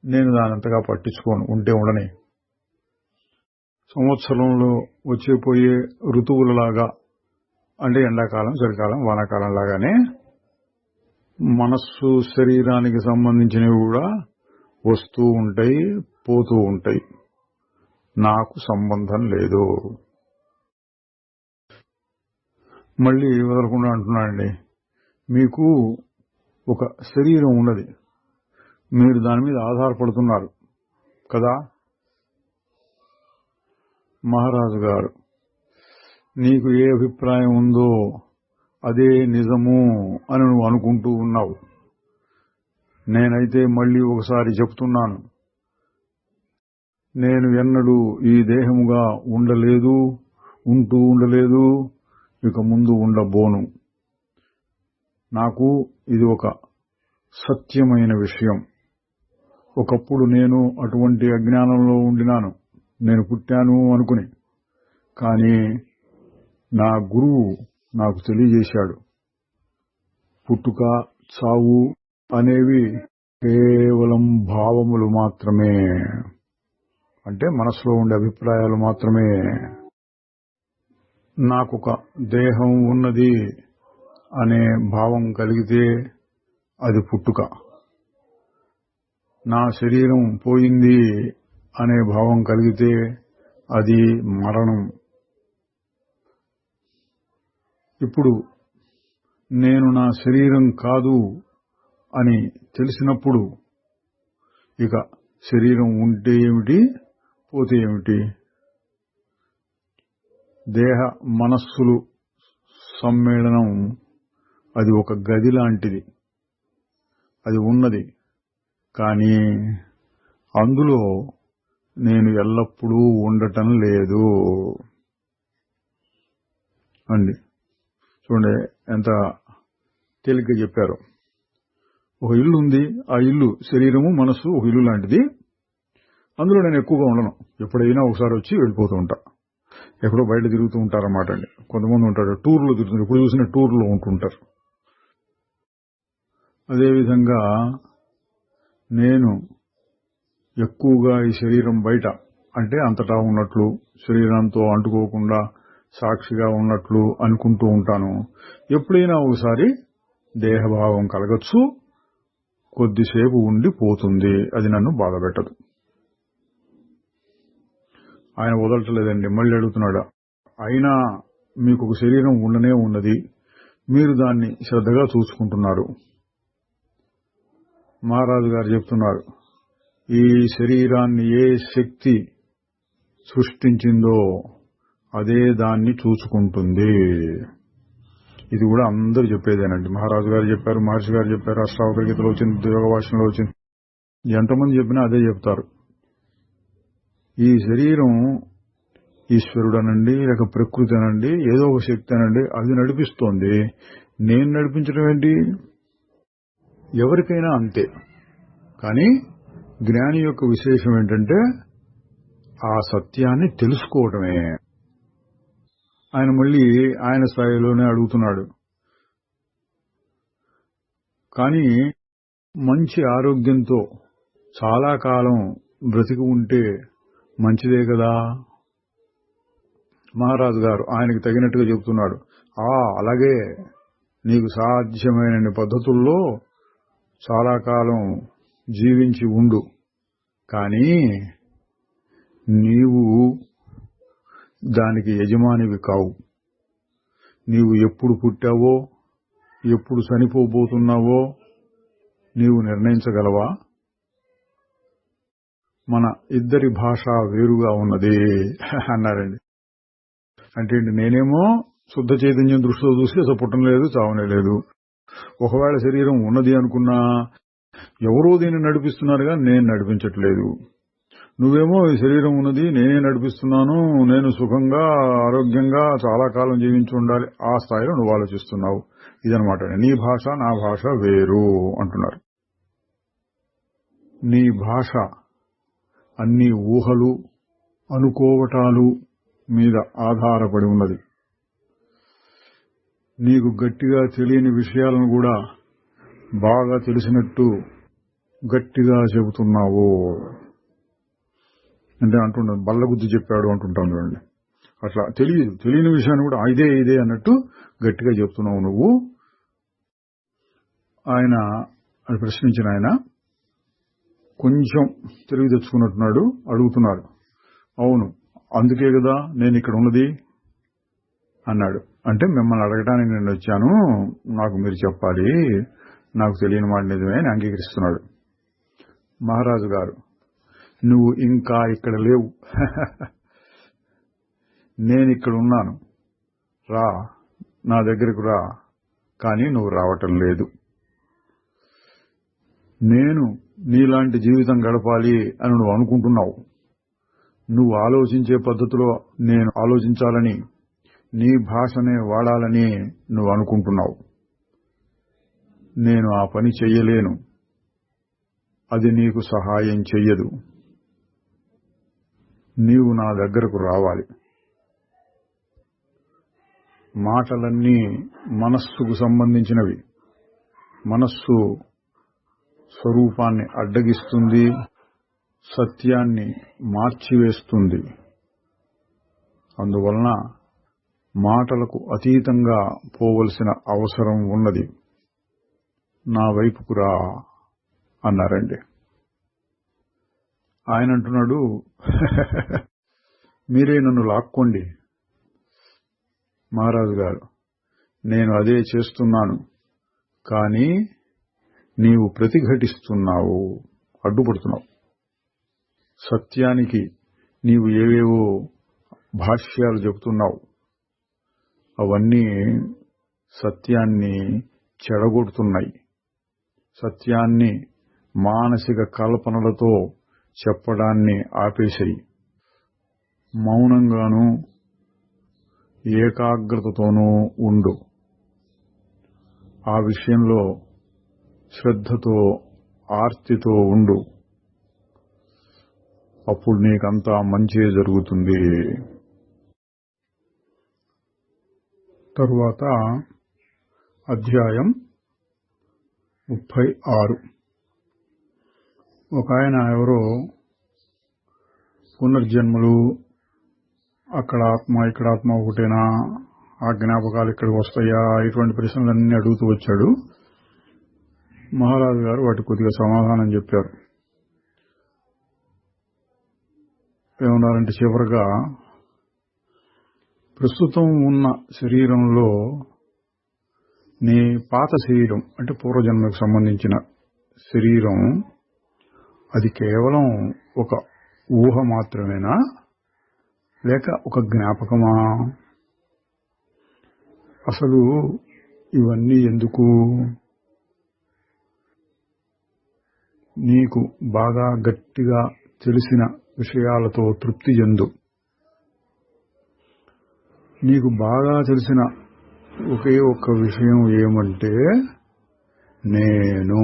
నేను దానంతగా పట్టించుకోను, ఉంటే ఉండని. సంవత్సరంలో వచ్చేపోయే ఋతువులలాగా, అంటే ఎండాకాలం, చలికాలం, వానాకాలం లాగానే మనస్సు శరీరానికి సంబంధించినవి కూడా వస్తూ ఉంటాయి, పోతూ ఉంటాయి. నాకు సంబంధం లేదు. మళ్ళీ వదలకుండా అంటున్నానండి, మీకు ఒక శరీరం ఉన్నది, మీరు దాని మీద ఆధారపడుతున్నారు కదా. మహారాజు గారు, నీకు ఏ అభిప్రాయం ఉందో అదే నిజము అని నువ్వు అనుకుంటూ ఉన్నావు. నేనైతే మళ్ళీ ఒకసారి చెప్తున్నాను, నేను ఎన్నడూ ఈ దేహముగా ఉండలేదు, ఉంటూ ఉండలేదు, ఇక ముందు ఉండబోను. నాకు ఇది ఒక సత్యమైన విషయం. ఒకప్పుడు నేను అటువంటి అజ్ఞానంలో ఉండినాను, నేను పుట్టాను అనుకుని. కానీ నా గురువు నాకు తెలియజేశాడు, పుట్టుక చావు అనేవి కేవలం భావములు మాత్రమే, అంటే మనసులో ఉండే అభిప్రాయాలు మాత్రమే. నాకొక దేహం ఉన్నది అనే భావం కలిగితే అది పుట్టుక, నా శరీరం పోయింది అనే భావం కలిగితే అది మరణం. ఇప్పుడు నేను నా శరీరం కాదు అని తెలిసినప్పుడు ఇక శరీరం ఉంటే ఏమిటి, పోతే ఏమిటి? దేహ మనస్సులు సమ్మేళనం అది ఒక గది లాంటిది. అది ఉన్నది, కానీ అందులో నేను ఎల్లప్పుడూ ఉండటం లేదు అండి. చూడండి ఎంత తేలిగ్గా చెప్పారు. ఒక ఇల్లు ఉంది, ఆ ఇల్లు శరీరము మనస్సు ఒక ఇల్లు లాంటిది. అందులో నేను ఎక్కువగా ఉండను, ఎప్పుడైనా ఒకసారి వచ్చి వెళ్ళిపోతూ ఉంటా. ఎక్కడో బయట తిరుగుతూ ఉంటారన్నమాట అండి. కొంతమంది ఉంటారు టూర్లో తిరుగుతుంటారు, ఇప్పుడు చూసిన టూర్లో ఉంటుంటారు. అదేవిధంగా నేను ఎక్కువగా ఈ శరీరం బయట అంటే అంతటా ఉన్నట్లు, శరీరంతో అంటుకోకుండా సాక్షిగా ఉన్నట్లు అనుకుంటూ ఉంటాను. ఎప్పుడైనా ఒకసారి దేహభావం కలగచ్చు, కొద్దిసేపు ఉండి పోతుంది. అది నన్ను బాధ పెట్టదు. ఆయన వదలట్లేదండి. మళ్ళీ అడుగుతున్నాడు, అయినా మీకు ఒక శరీరం ఉండనే ఉన్నది, మీరు దాన్ని శ్రద్ధగా చూసుకుంటున్నారు. మహారాజు గారు చెప్తున్నారు, ఈ శరీరాన్ని ఏ శక్తి సృష్టించిందో అదే దాన్ని చూసుకుంటుంది. ఇది కూడా అందరూ చెప్పేదేనండి. మహారాజు గారు చెప్పారు, మహర్షి గారు చెప్పారు, అష్టావకర గీతలో వచ్చింది, యోగ భాషణలో వచ్చింది. ఎంతమంది చెప్పినా అదే చెప్తారు. ఈ శరీరం ఈశ్వరుడు అనండి, లేక ప్రకృతి అనండి, ఏదో ఒక శక్తి అనండి, అది నడిపిస్తోంది. నేను నడిపించడం ఏంటి? ఎవరికైనా అంతే. కానీ జ్ఞాని యొక్క విశేషం ఏంటంటే ఆ సత్యాన్ని తెలుసుకోవడమే. ఆయన మళ్ళీ ఆయన స్థాయిలోనే అడుగుతున్నాడు, కానీ మంచి ఆరోగ్యంతో చాలా కాలం బ్రతికి ఉంటే మంచిదే కదా? మహారాజు గారు ఆయనకు తగినట్టుగా చెబుతున్నాడు, అలాగే నీకు సాధ్యమైన పద్ధతుల్లో చాలా కాలం జీవించి ఉండు, కానీ నీవు దానికి యజమానివి కావు. నీవు ఎప్పుడు పుట్టావో, ఎప్పుడు చనిపోబోతున్నావో నీవు నిర్ణయించగలవా? మన ఇద్దరి భాష వేరుగా ఉన్నది అన్నారండి. అంటే నేనేమో శుద్ధ చైతన్యం దృష్టిలో చూసి అసలు పుట్టం లేదు, చావనే లేదు. ఒకవేళ శరీరం ఉన్నది అనుకున్నా ఎవరో దీన్ని నడిపిస్తున్నారుగా, నేను నడిపించట్లేదు. నువ్వేమో ఈ శరీరం ఉన్నది, నేనే నడిపిస్తున్నాను, నేను సుఖంగా ఆరోగ్యంగా చాలా కాలం జీవించి ఉండాలి, ఆ స్థాయిలో నువ్వు ఆలోచిస్తున్నావు. ఇదనమాట, నీ భాష నా భాష వేరు అంటున్నారు. నీ భాష అన్ని ఊహలు, అనుకోవటాలు మీద ఆధారపడి ఉన్నది. నీకు గట్టిగా తెలియని విషయాలను కూడా బాగా తెలిసినట్టు గట్టిగా చెబుతున్నావు అంటే అంటున్నాను, బల్లగుద్ది చెప్పాడు అంటుంటాను చూడండి. అట్లా తెలియని విషయాన్ని కూడా ఇదే అన్నట్టు గట్టిగా చెప్తున్నావు నువ్వు. ఆయన అని ప్రశ్నించిన ఆయన కొంచెం తెలివి తెచ్చుకున్నట్టున్నాడు, అడుగుతున్నాడు, అవును అందుకే కదా నేను ఇక్కడ ఉన్నది అన్నాడు. అంటే మిమ్మల్ని అడగటానికి నేను వచ్చాను, నాకు మీరు చెప్పాలి, నాకు తెలియని మాట నిజమే అని అంగీకరిస్తున్నాడు. మహారాజు గారు, నువ్వు ఇంకా ఇక్కడ లేవు, నేను ఇక్కడ ఉన్నాను, రా నా దగ్గరకు రా, కానీ నువ్వు రావటం లేదు. నేను నీలాంటి జీవితం గడపాలి అని నువ్వు అనుకుంటున్నావు. నువ్వు ఆలోచించే పద్ధతిలో నేను ఆలోచించాలని, నీ భాషనే వాడాలని నువ్వు అనుకుంటున్నావు. నేను ఆ పని చెయ్యలేను, అది నీకు సహాయం చెయ్యదు. నీవు నా దగ్గరకు రావాలి. మాటలన్నీ మనస్సుకు సంబంధించినవి. మనస్సు స్వరూపాన్ని అడ్డగిస్తుంది, సత్యాన్ని మార్చివేస్తుంది. అందువలన మాటలకు అతీతంగా పోవలసిన అవసరం ఉన్నది. నా వైపుకు రా అన్నారండి. ఆయన అంటున్నాడు, మీరే నన్ను లాక్కోండి. మహారాజు గారు, నేను అదే చేస్తున్నాను, కానీ నీవు ప్రతిఘటిస్తున్నావు, అడ్డుపడుతున్నావు. సత్యానికి నీవు ఏవేవో భాష్యాలు చెబుతున్నావు, అవన్నీ సత్యాన్ని చెడగొడుతున్నాయి. సత్యాన్ని మానసిక కల్పనలతో చెప్పడాన్ని ఆపేశాయి. మౌనంగానూ ఏకాగ్రతతోనూ ఉండు. ఆ విషయంలో శ్రద్ధతో, ఆర్తితో ఉండు. అప్పుడు నీకంతా మంచే జరుగుతుంది. తరువాత అధ్యాయం 36. ఒక ఆయన ఎవరో పునర్జన్మలు, అక్కడ ఆత్మ ఇక్కడ ఆత్మ ఒకటేనా, ఆ జ్ఞాపకాలు ఇక్కడికి వస్తాయా, ఇటువంటి ప్రశ్నలన్నీ అడుగుతూ వచ్చాడు. మహారాజు గారు వాటి కొద్దిగా సమాధానం చెప్పారు. ఏమన్నారంటే, చివరగా ప్రస్తుతం ఉన్న శరీరంలో నీ పాత శరీరం అంటే పూర్వజన్మకు సంబంధించిన శరీరం, అది కేవలం ఒక ఊహ మాత్రమేనా, లేక ఒక జ్ఞాపకమా? అసలు ఇవన్నీ ఎందుకు? నీకు బాగా గట్టిగా తెలిసిన విషయాలతో తృప్తి చెందు. నీకు బాగా తెలిసిన ఒకే ఒక్క విషయం ఏమంటే నేను.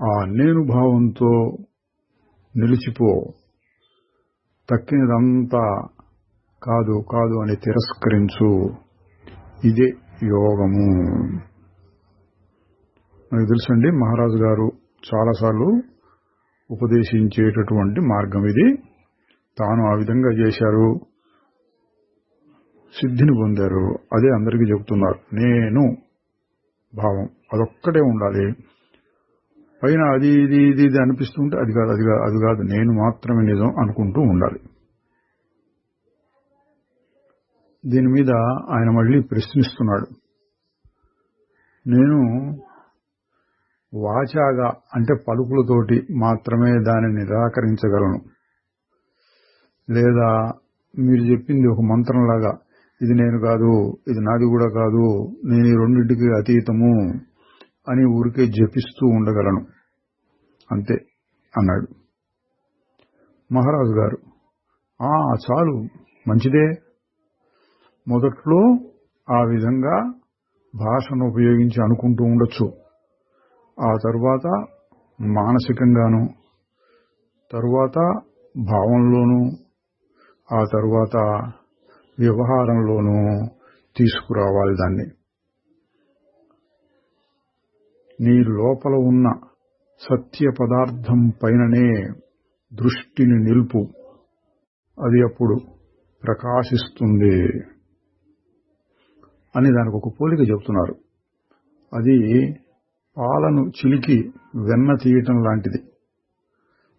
ఆ నేను భావంతో నిలిచిపో. తక్కినదంతా కాదు కాదు అని తిరస్కరించు. ఇదే యోగము. నాకు తెలుసండి, మహారాజు గారు చాలాసార్లు ఉపదేశించేటటువంటి మార్గం ఇది. తాను ఆ విధంగా చేశారు, సిద్ధిని పొందారు. అదే అందరికీ చెబుతున్నారు. నేను భావం అదొక్కటే ఉండాలి. పైన అది ఇది ఇది ఇది అనిపిస్తుంటే అది కాదు అది కాదు అది కాదు, నేను మాత్రమే నిజం అనుకుంటూ ఉండాలి. దీని మీద ఆయన మళ్ళీ ప్రశ్నిస్తున్నాడు. నేను వాచాగా అంటే పలుకులతోటి మాత్రమే దానిని నిరాకరించగలను, లేదా మీరు చెప్పింది ఒక మంత్రంలాగా ఇది నేను కాదు, ఇది నాది కూడా కాదు, నేను ఈ రెండింటికి అతీతము అని ఊరికే జపిస్తూ ఉండగలను, అంతే అన్నాడు. మహారాజు గారు, చాలు, మంచిదే. మొదట్లో ఆ విధంగా భాషను ఉపయోగించి అనుకుంటూ ఉండొచ్చు. ఆ తరువాత మానసికంగాను, తరువాత భావంలోనూ, ఆ తరువాత వ్యవహారంలోనూ తీసుకురావాలి దాన్ని. నీ లోపల ఉన్న సత్య పదార్థం పైననే దృష్టిని నిలుపు. అది అప్పుడు ప్రకాశిస్తుంది అని దానికి ఒక పోలిక చెబుతున్నారు. అది పాలను చిలికి వెన్న తీయటం లాంటిది.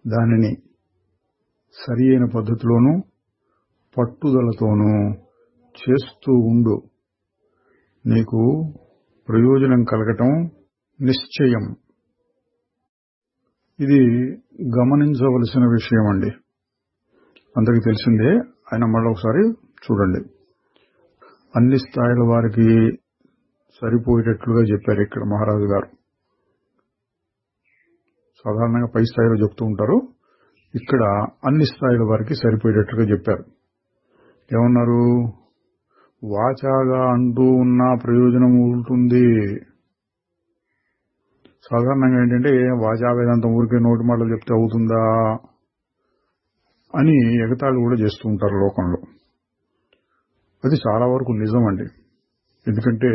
దానిని సరి అయిన పద్ధతిలోనూ పట్టుదలతోనూ చేస్తూ ఉండు. నీకు ప్రయోజనం కలగటం నిశ్చయం. ఇది గమనించవలసిన విషయం అండి. అందరికీ తెలిసిందే. ఆయన మళ్ళీ ఒకసారి చూడండి. అన్ని స్థాయిల వారికి సరిపోయేటట్లుగా చెప్పారు ఇక్కడ మహారాజు గారు. సాధారణంగా పై స్థాయిలో చెప్తూ ఉంటారు, ఇక్కడ అన్ని స్థాయిల వారికి సరిపోయేటట్లుగా చెప్పారు. ఏమన్నారు? వాచాగా అంటూ ఉన్న ప్రయోజనం ఉంటుంది. సాధారణంగా ఏంటంటే వాచా వేదాంతం ఊరికే నోటి మాటలు చెప్తే అవుతుందా అని ఎగతాళి కూడా చేస్తూ ఉంటారు లోకంలో. అది చాలా వరకు నిజం అండి. ఎందుకంటే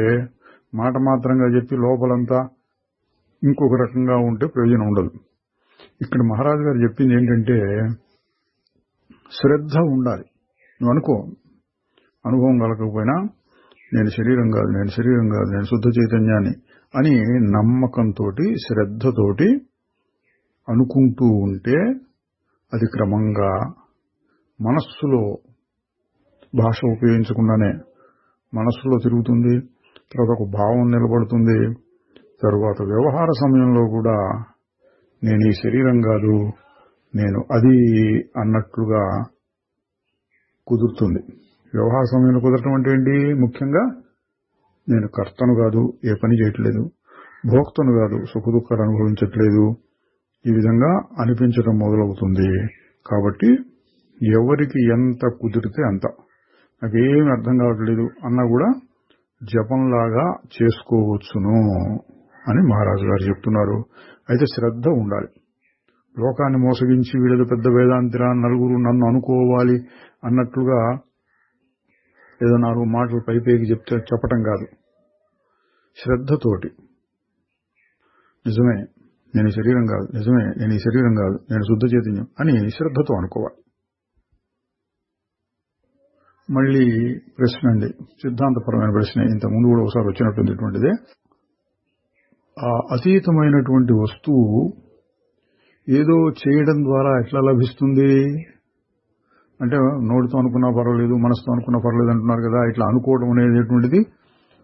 మాట మాత్రంగా చెప్పి లోపలంతా ఇంకొక రకంగా ఉంటే ప్రయోజనం ఉండదు. ఇక్కడ మహారాజు గారు చెప్పింది ఏంటంటే శ్రద్ధ ఉండాలి. నువ్వు అనుకో, అనుభవం కలగకపోయినా నేను శరీరం కాదు, నేను శరీరం కాదు, నేను శుద్ధ చైతన్యాన్ని అని నమ్మకంతో, శ్రద్ధతోటి అనుకుంటూ ఉంటే అది క్రమంగా మనస్సులో, భాష ఉపయోగించకుండానే మనస్సులో తిరుగుతుంది. తర్వాత ఒక భావం నిలబడుతుంది. తరువాత వ్యవహార సమయంలో కూడా నేను ఈ శరీరం కాదు, నేను అది అన్నట్లుగా కుదురుతుంది. వ్యవహార సమయంలో కుదరటం అంటే ఏంటి? ముఖ్యంగా నేను కర్తను కాదు, ఏ పని చేయట్లేదు, భోక్తను కాదు, సుఖ దుఃఖాలు అనుభవించట్లేదు, ఈ విధంగా అనిపించడం మొదలవుతుంది. కాబట్టి ఎవరికి ఎంత కుదిరితే అంత, నాకేమీ అర్థం కావట్లేదు అన్నా కూడా జపంలాగా చేసుకోవచ్చును అని మహారాజు గారు చెప్తున్నారు. అయితే శ్రద్ధ ఉండాలి. లోకాన్ని మోసగించి వీళ్ళది పెద్ద వేదాంతిరా, నలుగురు నన్ను అనుకోవాలి అన్నట్లుగా ఏదో 4 మాటలు పైపైకి చెప్పటం కాదు. శ్రద్ధతోటి నిజమే నేను శరీరం కాదు, నిజమే నేను ఈ శరీరం కాదు, నేను శుద్ధ చైతన్యం అని శ్రద్ధతో అనుకోవాలి. మళ్ళీ ప్రశ్న అండి, సిద్ధాంతపరమైన ప్రశ్న. ఇంతకుముందు కూడా ఒకసారి వచ్చినట్టుంది ఇటువంటిదే. ఆ అతీతమైనటువంటి వస్తువు ఏదో చేయడం ద్వారా ఎట్లా లభిస్తుంది అంటే, నోటితో అనుకున్నా పర్వాలేదు, మనసుతో అనుకున్నా పర్వాలేదు అంటున్నారు కదా. ఇట్లా అనుకోవడం అనేటువంటిది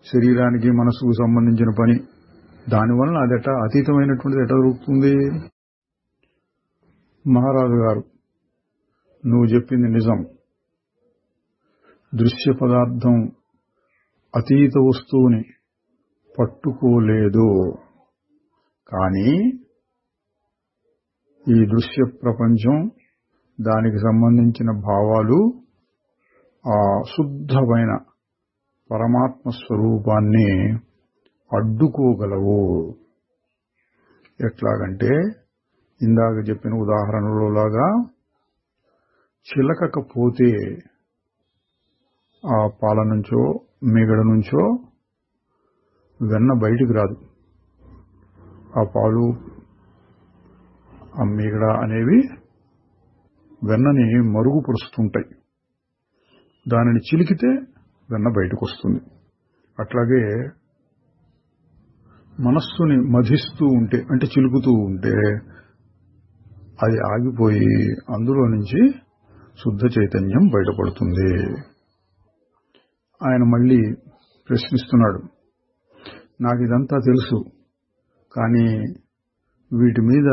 శరీరానికి మనసుకు సంబంధించిన పని. దానివల్ల అది ఎట్లా అతీతమైనటువంటిది ఎట్లా దొరుకుతుంది? మహారాజు గారు, నువ్వు చెప్పింది నిజం. దృశ్య పదార్థం అతీత వస్తువుని పట్టుకోలేదు. కానీ ఈ దృశ్య ప్రపంచం, దానికి సంబంధించిన భావాలు ఆ శుద్ధమైన పరమాత్మ స్వరూపాన్ని అడ్డుకోగలవు. ఎట్లాగంటే ఇందాక చెప్పిన ఉదాహరణలో లాగా చిలకకపోతే ఆ పాల నుంచో మీగడ నుంచో వెన్న బయటికి రాదు. ఆ పాలు, ఆ మీగడ అనేవి వెన్నని మరుగుపరుస్తుంటాయి. దానిని చిలికితే వెన్న బయటకు వస్తుంది. అట్లాగే మనస్సుని మధిస్తూ ఉంటే, అంటే చిలుకుతూ ఉంటే అది ఆగిపోయి అందులో నుంచి శుద్ధ చైతన్యం బయటపడుతుంది. ఆయన మళ్ళీ ప్రశ్నిస్తున్నాడు, నాకు ఇదంతా తెలుసు, కానీ వీటి మీద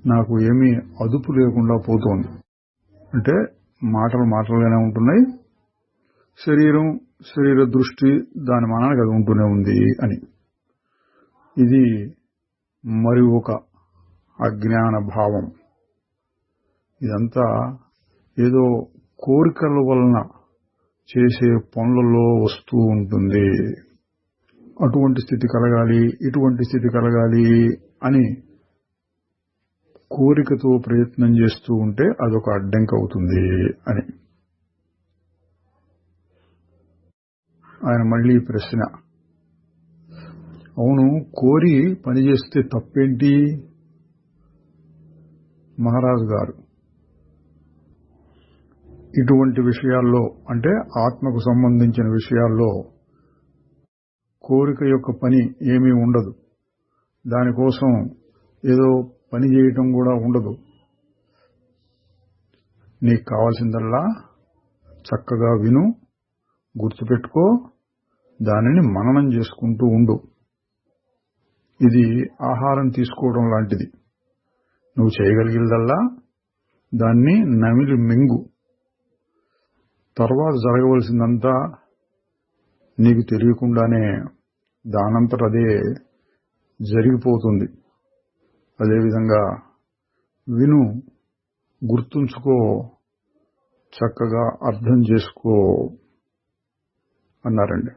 నాకు ఏమీ అదుపు లేకుండా పోతోంది. అంటే మాటలుగానే ఉంటున్నాయి, శరీర దృష్టి దాని మానానికి అది ఉంటూనే ఉంది అని. ఇది మరి ఒక అజ్ఞాన భావం. ఇదంతా ఏదో కోరికల వలన చేసే పనులలో వస్తూ ఉంటుంది. అటువంటి స్థితి కలగాలి, ఇటువంటి స్థితి కలగాలి అని కోరికతో ప్రయత్నం చేస్తూ ఉంటే అదొక అడ్డంకి అవుతుంది అని. ఆయన మళ్ళీ ప్రశ్న, అవును, కోరి పనిచేస్తే తప్పేంటి? మహారాజు గారు, ఇటువంటి విషయాల్లో, అంటే ఆత్మకు సంబంధించిన విషయాల్లో కోరిక యొక్క పని ఏమీ ఉండదు. దానికోసం ఏదో పని చేయటం కూడా ఉండదు. నీకు కావాల్సిందల్లా చక్కగా విను, గుర్తుపెట్టుకో, దానిని మననం చేసుకుంటూ ఉండు. ఇది ఆహారం తీసుకోవడం లాంటిది. నువ్వు చేయగలిగినదల్లా దాన్ని నమిలి మింగు. తర్వాత జరగవలసిందంతా నీకు తెలియకుండానే దానంతట అదే జరిగిపోతుంది. అదేవిధంగా విను, గుర్తుంచుకో, చక్కగా అర్థం చేసుకో అన్నారండి.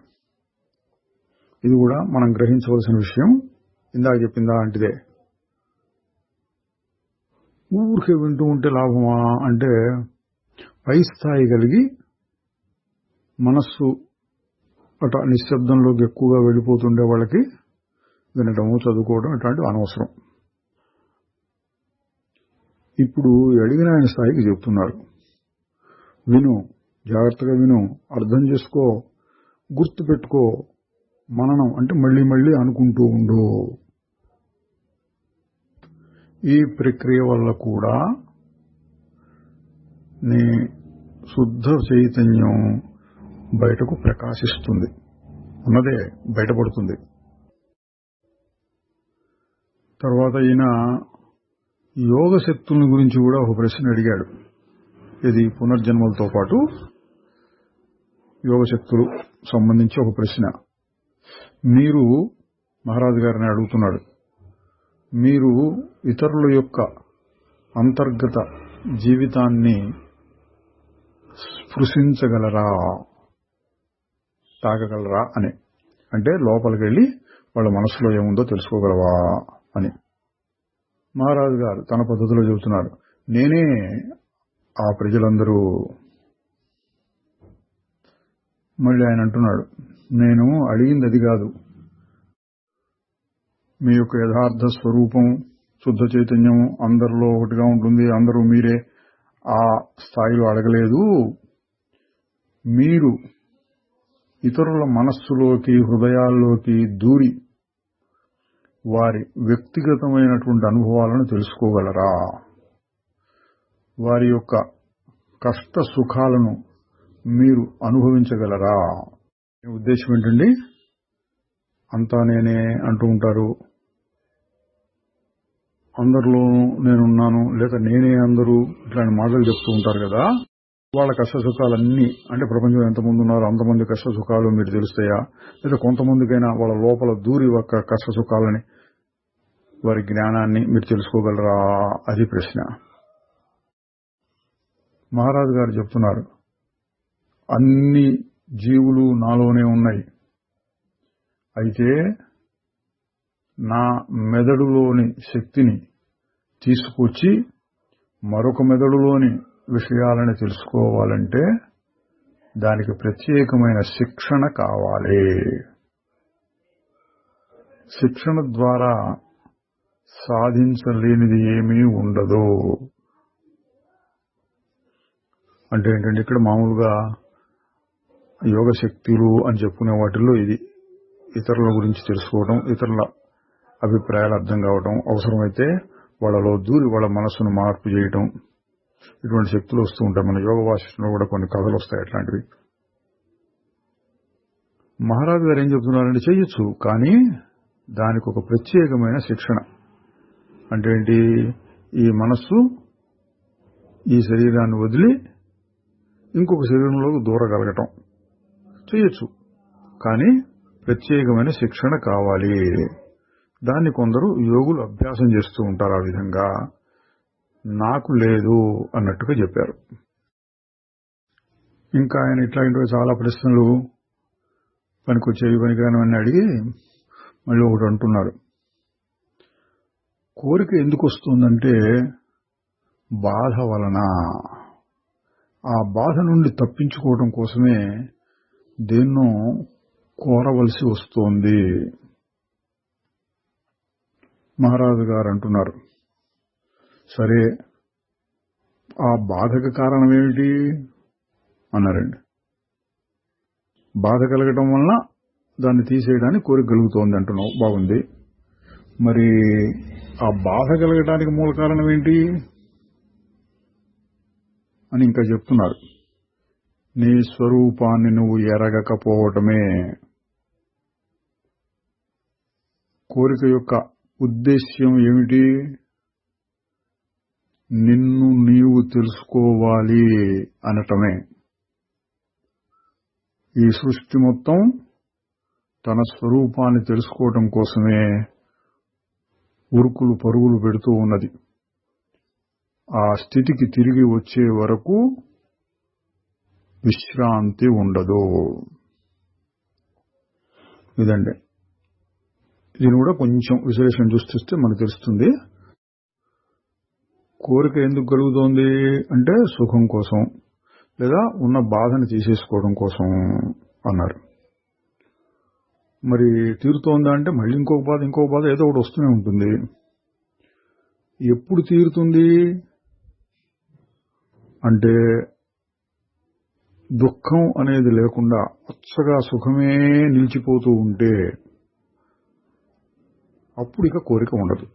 ఇది కూడా మనం గ్రహించవలసిన విషయం. ఇందాక చెప్పిందా అంటిదే. ఊరికే వింటూ ఉంటే లాభమా అంటే, పై స్థాయి కలిగి మనస్సు అట నిశ్శబ్దంలోకి ఎక్కువగా వెళ్ళిపోతుండే వాళ్ళకి వినటము, చదువుకోవడం ఇట్లాంటివి అనవసరం. ఇప్పుడు అడిగిన ఆయన స్థాయికి చెప్తున్నారు, విను, జాగ్రత్తగా విను, అర్థం చేసుకో, గుర్తు పెట్టుకో. మననం అంటే మళ్ళీ మళ్ళీ అనుకుంటూ ఉండు. ఈ ప్రక్రియ వల్ల కూడా నీ శుద్ధ చైతన్యం బయటకు ప్రకాశిస్తుంది, ఉన్నదే బయటపడుతుంది. తర్వాత ఈయన యోగ శక్తుల గురించి కూడా ఒక ప్రశ్న అడిగాడు. ఇది పునర్జన్మలతో పాటు యోగ శక్తులు సంబంధించి ఒక ప్రశ్న. మీరు మహారాజు గారిని అడుగుతున్నాడు, మీరు ఇతరుల యొక్క అంతర్గత జీవితాన్ని స్పృశించగలరా, తాగగలరా అని. అంటే లోపలికి వెళ్ళి వాళ్ళ మనసులో ఏముందో తెలుసుకోగలవా అని. మహారాజు గారు తన పద్ధతిలో చెబుతున్నారు, నేనే ఆ ప్రజలందరూ. మళ్ళీ ఆయన అంటున్నాడు, నేను అడిగింది అది కాదు, మీ యొక్క యథార్థ స్వరూపం శుద్ధ చైతన్యం అందరిలో ఒకటిగా ఉంటుంది, అందరూ మీరే. ఆ స్థాయిలో అడగలేదు. మీరు ఇతరుల మనస్సులోకి హృదయాల్లోకి దూరి వారి వ్యక్తిగతమైనటువంటి అనుభవాలను తెలుసుకోగలరా, వారి యొక్క కష్ట సుఖాలను మీరు అనుభవించగలరా. ఉద్దేశం ఏంటండి? అంతా నేనే అంటూ ఉంటారు, అందరిలో నేనున్నాను, లేదా నేనే అందరూ, ఇట్లాంటి మాటలు చెప్తూ ఉంటారు కదా. వాళ్ళ కష్ట సుఖాలన్నీ, అంటే ప్రపంచం ఎంతమంది ఉన్నారో అంతమంది కష్ట సుఖాలు మీరు తెలుస్తాయా, లేదా కొంతమందికైనా వాళ్ళ లోపల దూరి ఒక కష్ట సుఖాలని, వారి జ్ఞానాన్ని మీరు తెలుసుకోగలరా? అది ప్రశ్న. మహారాజు గారు చెప్తున్నారు, అన్ని జీవులు నాలోనే ఉన్నాయి, అయితే నా మెదడులోని శక్తిని తీసుకొచ్చి మరొక మెదడులోని విషయాలను తెలుసుకోవాలంటే దానికి ప్రత్యేకమైన శిక్షణ కావాలి. శిక్షణ ద్వారా సాధించలేనిది ఏమీ ఉండదు. అంటే ఏంటంటే, ఇక్కడ మామూలుగా యోగ శక్తులు అని చెప్పుకునే వాటిల్లో ఇది ఇతరుల గురించి తెలుసుకోవడం, ఇతరుల అభిప్రాయాలు అర్థం కావడం, అవసరమైతే వాళ్ళలో దూరి వాళ్ళ మనస్సును మార్పు చేయటం, ఇటువంటి శక్తులు వస్తూ ఉంటాయి. మన యోగ వాసిష్టంలో కూడా కొన్ని కథలు వస్తాయి అట్లాంటివి. మహారాజు గారు ఏం చెప్తున్నారంటే, చేయొచ్చు, కానీ దానికి ఒక ప్రత్యేకమైన శిక్షణ. అంటే ఏంటి? ఈ మనస్సు ఈ శరీరాన్ని వదిలి ఇంకొక శరీరంలోకి దూరగలగటం చేయొచ్చు, కానీ ప్రత్యేకమైన శిక్షణ కావాలి. దాన్ని కొందరు యోగులు అభ్యాసం చేస్తూ ఉంటారు. ఆ విధంగా నాకు లేదు అన్నట్టుగా చెప్పారు. ఇంకా ఆయన ఇట్లాంటివి చాలా ప్రశ్నలు పనికొచ్చేవి పనికిరానివన్నీ అడిగి మళ్ళీ ఒకటి అంటున్నారు, కోరిక ఎందుకు వస్తుందంటే బాధ వలన. ఆ బాధ నుండి తప్పించుకోవడం కోసమే దేన్నో కోరవలసి వస్తోంది. మహారాజు గారు అంటున్నారు, సరే ఆ బాధకు కారణం ఏమిటి అన్నారండి. బాధ కలగటం వలన దాన్ని తీసేయడానికి కోరిక కలుగుతోంది అంటున్నావు, బాగుంది. మరి ఆ బాధ కలగటానికి మూల కారణం ఏంటి అని ఇంకా చెప్తున్నారు. నీ స్వరూపాన్ని నువ్వు ఎరగకపోవటమే. కోరిక యొక్క ఉద్దేశ్యం ఏమిటి? నిన్ను నీవు తెలుసుకోవాలి అనటమే. ఈ సృష్టి మొత్తం తన స్వరూపాన్ని తెలుసుకోవటం కోసమే ఉరుకులు పరుగులు పెడుతూ ఉన్నది. ఆ స్థితికి తిరిగి వచ్చే వరకు విశ్రాంతి ఉండదు. ఇదండి. దీన్ని కూడా కొంచెం విశ్లేషణ చూస్తే మనకు తెలుస్తుంది. కోరిక ఎందుకు కలుగుతోంది అంటే సుఖం కోసం, లేదా ఉన్న బాధను తీసేసుకోవడం కోసం అన్నారు. మరి తీరుతోందా అంటే మళ్ళీ ఇంకొక బాధ ఏదో ఒకటి వస్తూనే ఉంటుంది. ఎప్పుడు తీరుతుంది అంటే దుఃఖం అనేది లేకుండా పచ్చగా సుఖమే నిలిచిపోతూ ఉంటే అప్పుడు ఇక కోరిక ఉండదు.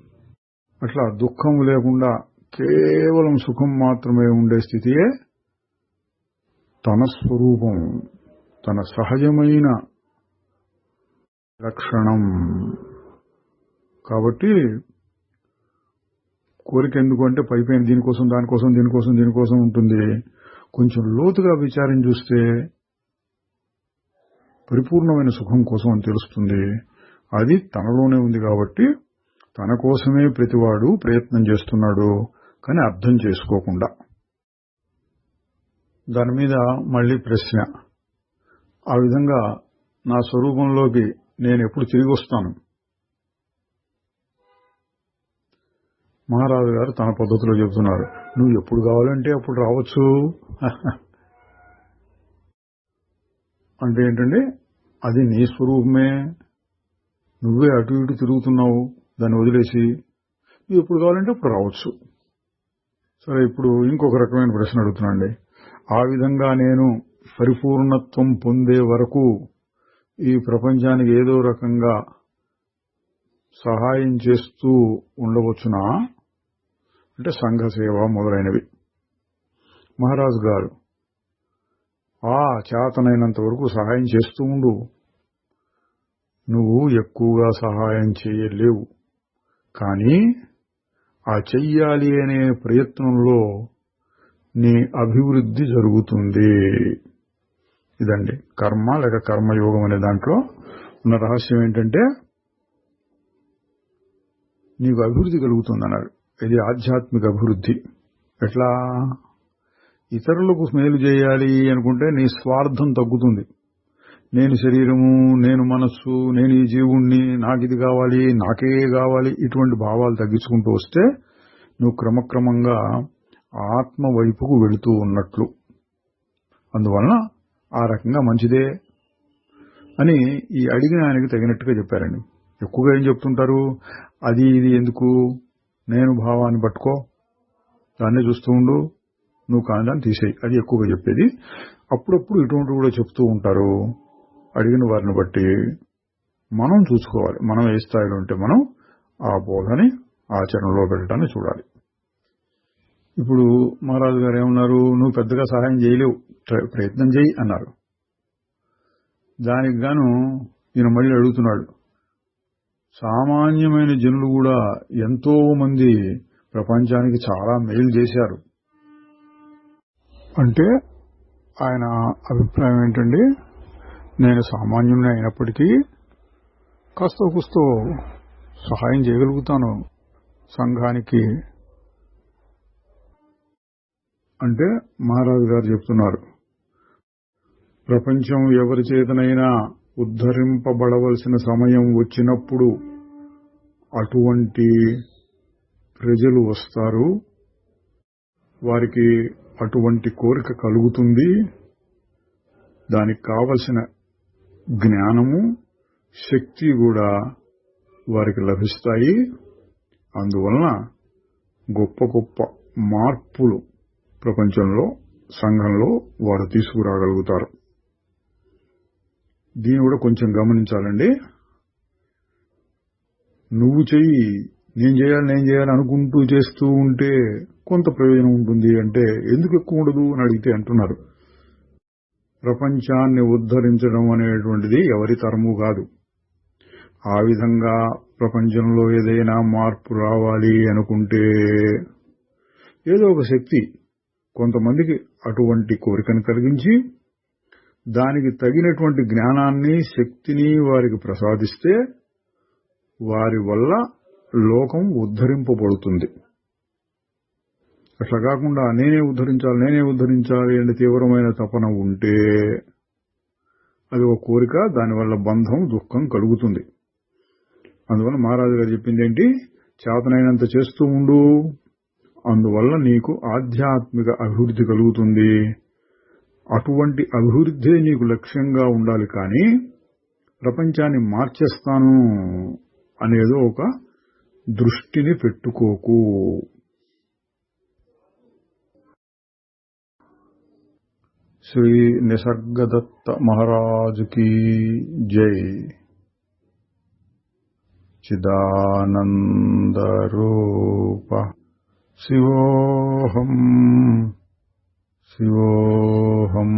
అట్లా దుఃఖం లేకుండా కేవలం సుఖం మాత్రమే ఉండే స్థితియే తన స్వరూపం, తన సహజమైన లక్షణం. కాబట్టి కోరిక ఎందుకు అంటే పైపైన దీనికోసం దానికోసం దీనికోసం దీనికోసం ఉంటుంది. కొంచెం లోతుగా విచారం చూస్తే పరిపూర్ణమైన సుఖం కోసం అని తెలుస్తుంది. అది తనలోనే ఉంది కాబట్టి తన కోసమే ప్రతివాడు ప్రయత్నం చేస్తున్నాడు, కానీ అర్థం చేసుకోకుండా. దాని మీద మళ్ళీ ప్రశ్న, ఆ విధంగా నా స్వరూపంలోకి నేను ఎప్పుడు తిరిగి వస్తాను? మహారాజు గారు తన పద్ధతిలో చెబుతున్నారు, నువ్వు ఎప్పుడు కావాలంటే అప్పుడు రావచ్చు. అంటే ఏంటండి, అది నీ స్వరూపమే, నువ్వే అటు ఇటు తిరుగుతున్నావు, దాన్ని వదిలేసి నువ్వు ఎప్పుడు కావాలంటే అప్పుడు రావచ్చు. సరే, ఇప్పుడు ఇంకొక రకమైన ప్రశ్న అడుగుతున్నాండి. ఆ విధంగా నేను పరిపూర్ణత్వం పొందే వరకు ఈ ప్రపంచానికి ఏదో రకంగా సహాయం చేస్తూ ఉండవచ్చునా? అంటే సంఘ సేవ మొదలైనవి. మహారాజు గారు, చేతనైనంత వరకు సహాయం చేస్తూ ఉండు. నువ్వు ఎక్కువగా సహాయం చేయలేవు, కానీ ఆ చెయ్యాలి అనే ప్రయత్నంలో నీ అభివృద్ధి జరుగుతుంది. ఇదండి కర్మ లేక కర్మయోగం అనే దాంట్లో ఉన్న రహస్యం. ఏంటంటే నీకు అభివృద్ధి కలుగుతుందన్నారు. ఇది ఆధ్యాత్మిక అభివృద్ధి. ఎట్లా? ఇతరులకు మేలు చేయాలి అనుకుంటే నీ స్వార్థం తగ్గుతుంది. నేను శరీరము, నేను మనస్సు, నేను ఈ జీవుణ్ణి, నాకు ఇది కావాలి, నాకే కావాలి, ఇటువంటి భావాలు తగ్గించుకుంటూ వస్తే నువ్వు క్రమక్రమంగా ఆత్మ వైపుకు వెళుతూ ఉన్నట్లు. అందువలన ఆ రకంగా మంచిదే అని ఈ అడిగిన ఆయనకి తగినట్టుగా చెప్పారండి. ఎక్కువగా ఏం చెప్తుంటారు, అది ఇది ఎందుకు, నేను భావాన్ని పట్టుకో, దాన్నే చూస్తూ ఉండు, నువ్వు కాని దాన్ని తీసేయి, అది ఎక్కువగా చెప్పేది. అప్పుడప్పుడు ఇటువంటి కూడా చెప్తూ ఉంటారు. అడిగిన వారిని బట్టి మనం చూసుకోవాలి, మనం ఏ స్థాయిలో ఉంటే మనం ఆ బోధని ఆచరణలో పెట్టడాన్ని చూడాలి. ఇప్పుడు మహారాజు గారు ఏమన్నారు, నువ్వు పెద్దగా సహాయం చేయలేవు, ప్రయత్నం చేయి అన్నారు. దానికి గాను ఈయన మళ్ళీ అడుగుతున్నాడు, సామాన్యమైన జనులు కూడా ఎంతో మంది ప్రపంచానికి చాలా మేలు చేశారు. అంటే ఆయన అభిప్రాయం ఏంటండి, నేను సామాన్యుని అయినప్పటికీ కాస్త కూస్తో సహాయం చేయగలుగుతాను సంఘానికి. అంటే మహారాజు గారు చెప్తున్నారు, ప్రపంచం ఎవరి చేతనైనా ఉద్ధరింపబడవలసిన సమయం వచ్చినప్పుడు అటువంటి ప్రజలు వస్తారు, వారికి అటువంటి కోరిక కలుగుతుంది, దానికి కావలసిన జ్ఞానము, శక్తి కూడా వారికి లభిస్తాయి. అందువలన గొప్ప గొప్ప మార్పులు ప్రపంచంలో, సంఘంలో వారు తీసుకురాగలుగుతారు. దీన్ని కూడా కొంచెం గమనించాలండి. నువ్వు చెయ్యి, నేను చేయాలి అనుకుంటూ చేస్తూ ఉంటే కొంత ప్రయోజనం ఉంటుంది అంటే ఎందుకు ఎక్కువ ఉండదు అని అడిగితే అంటున్నారు, ప్రపంచాన్ని ఉద్ధరించడం అనేటువంటిది ఎవరి తరము కాదు. ఆ విధంగా ప్రపంచంలో ఏదైనా మార్పు రావాలి అనుకుంటే ఏదో ఒక శక్తి కొంతమందికి అటువంటి కోరికను కలిగించి దానికి తగినటువంటి జ్ఞానాన్ని, శక్తిని వారికి ప్రసాదిస్తే వారి వల్ల లోకం ఉద్ధరింపబడుతుంది. అట్లా కాకుండా నేనే ఉద్ధరించాలి అంటే తీవ్రమైన తపన ఉంటే అది ఒక కోరిక, దానివల్ల బంధం, దుఃఖం కలుగుతుంది. అందువల్ల మహారాజు గారు చెప్పింది ఏంటి, చేతనైనంత చేస్తూ ఉండు, అందువల్ల నీకు ఆధ్యాత్మిక అభివృద్ధి కలుగుతుంది. అటువంటి అభివృద్ధే నీకు లక్ష్యంగా ఉండాలి, కానీ ప్రపంచాన్ని మార్చేస్తాను అనేదో ఒక దృష్టిని పెట్టుకోకు. श्री निसर्गदत्त महाराज की जय। चिदानंद रूप शिवोहम शिवोहम।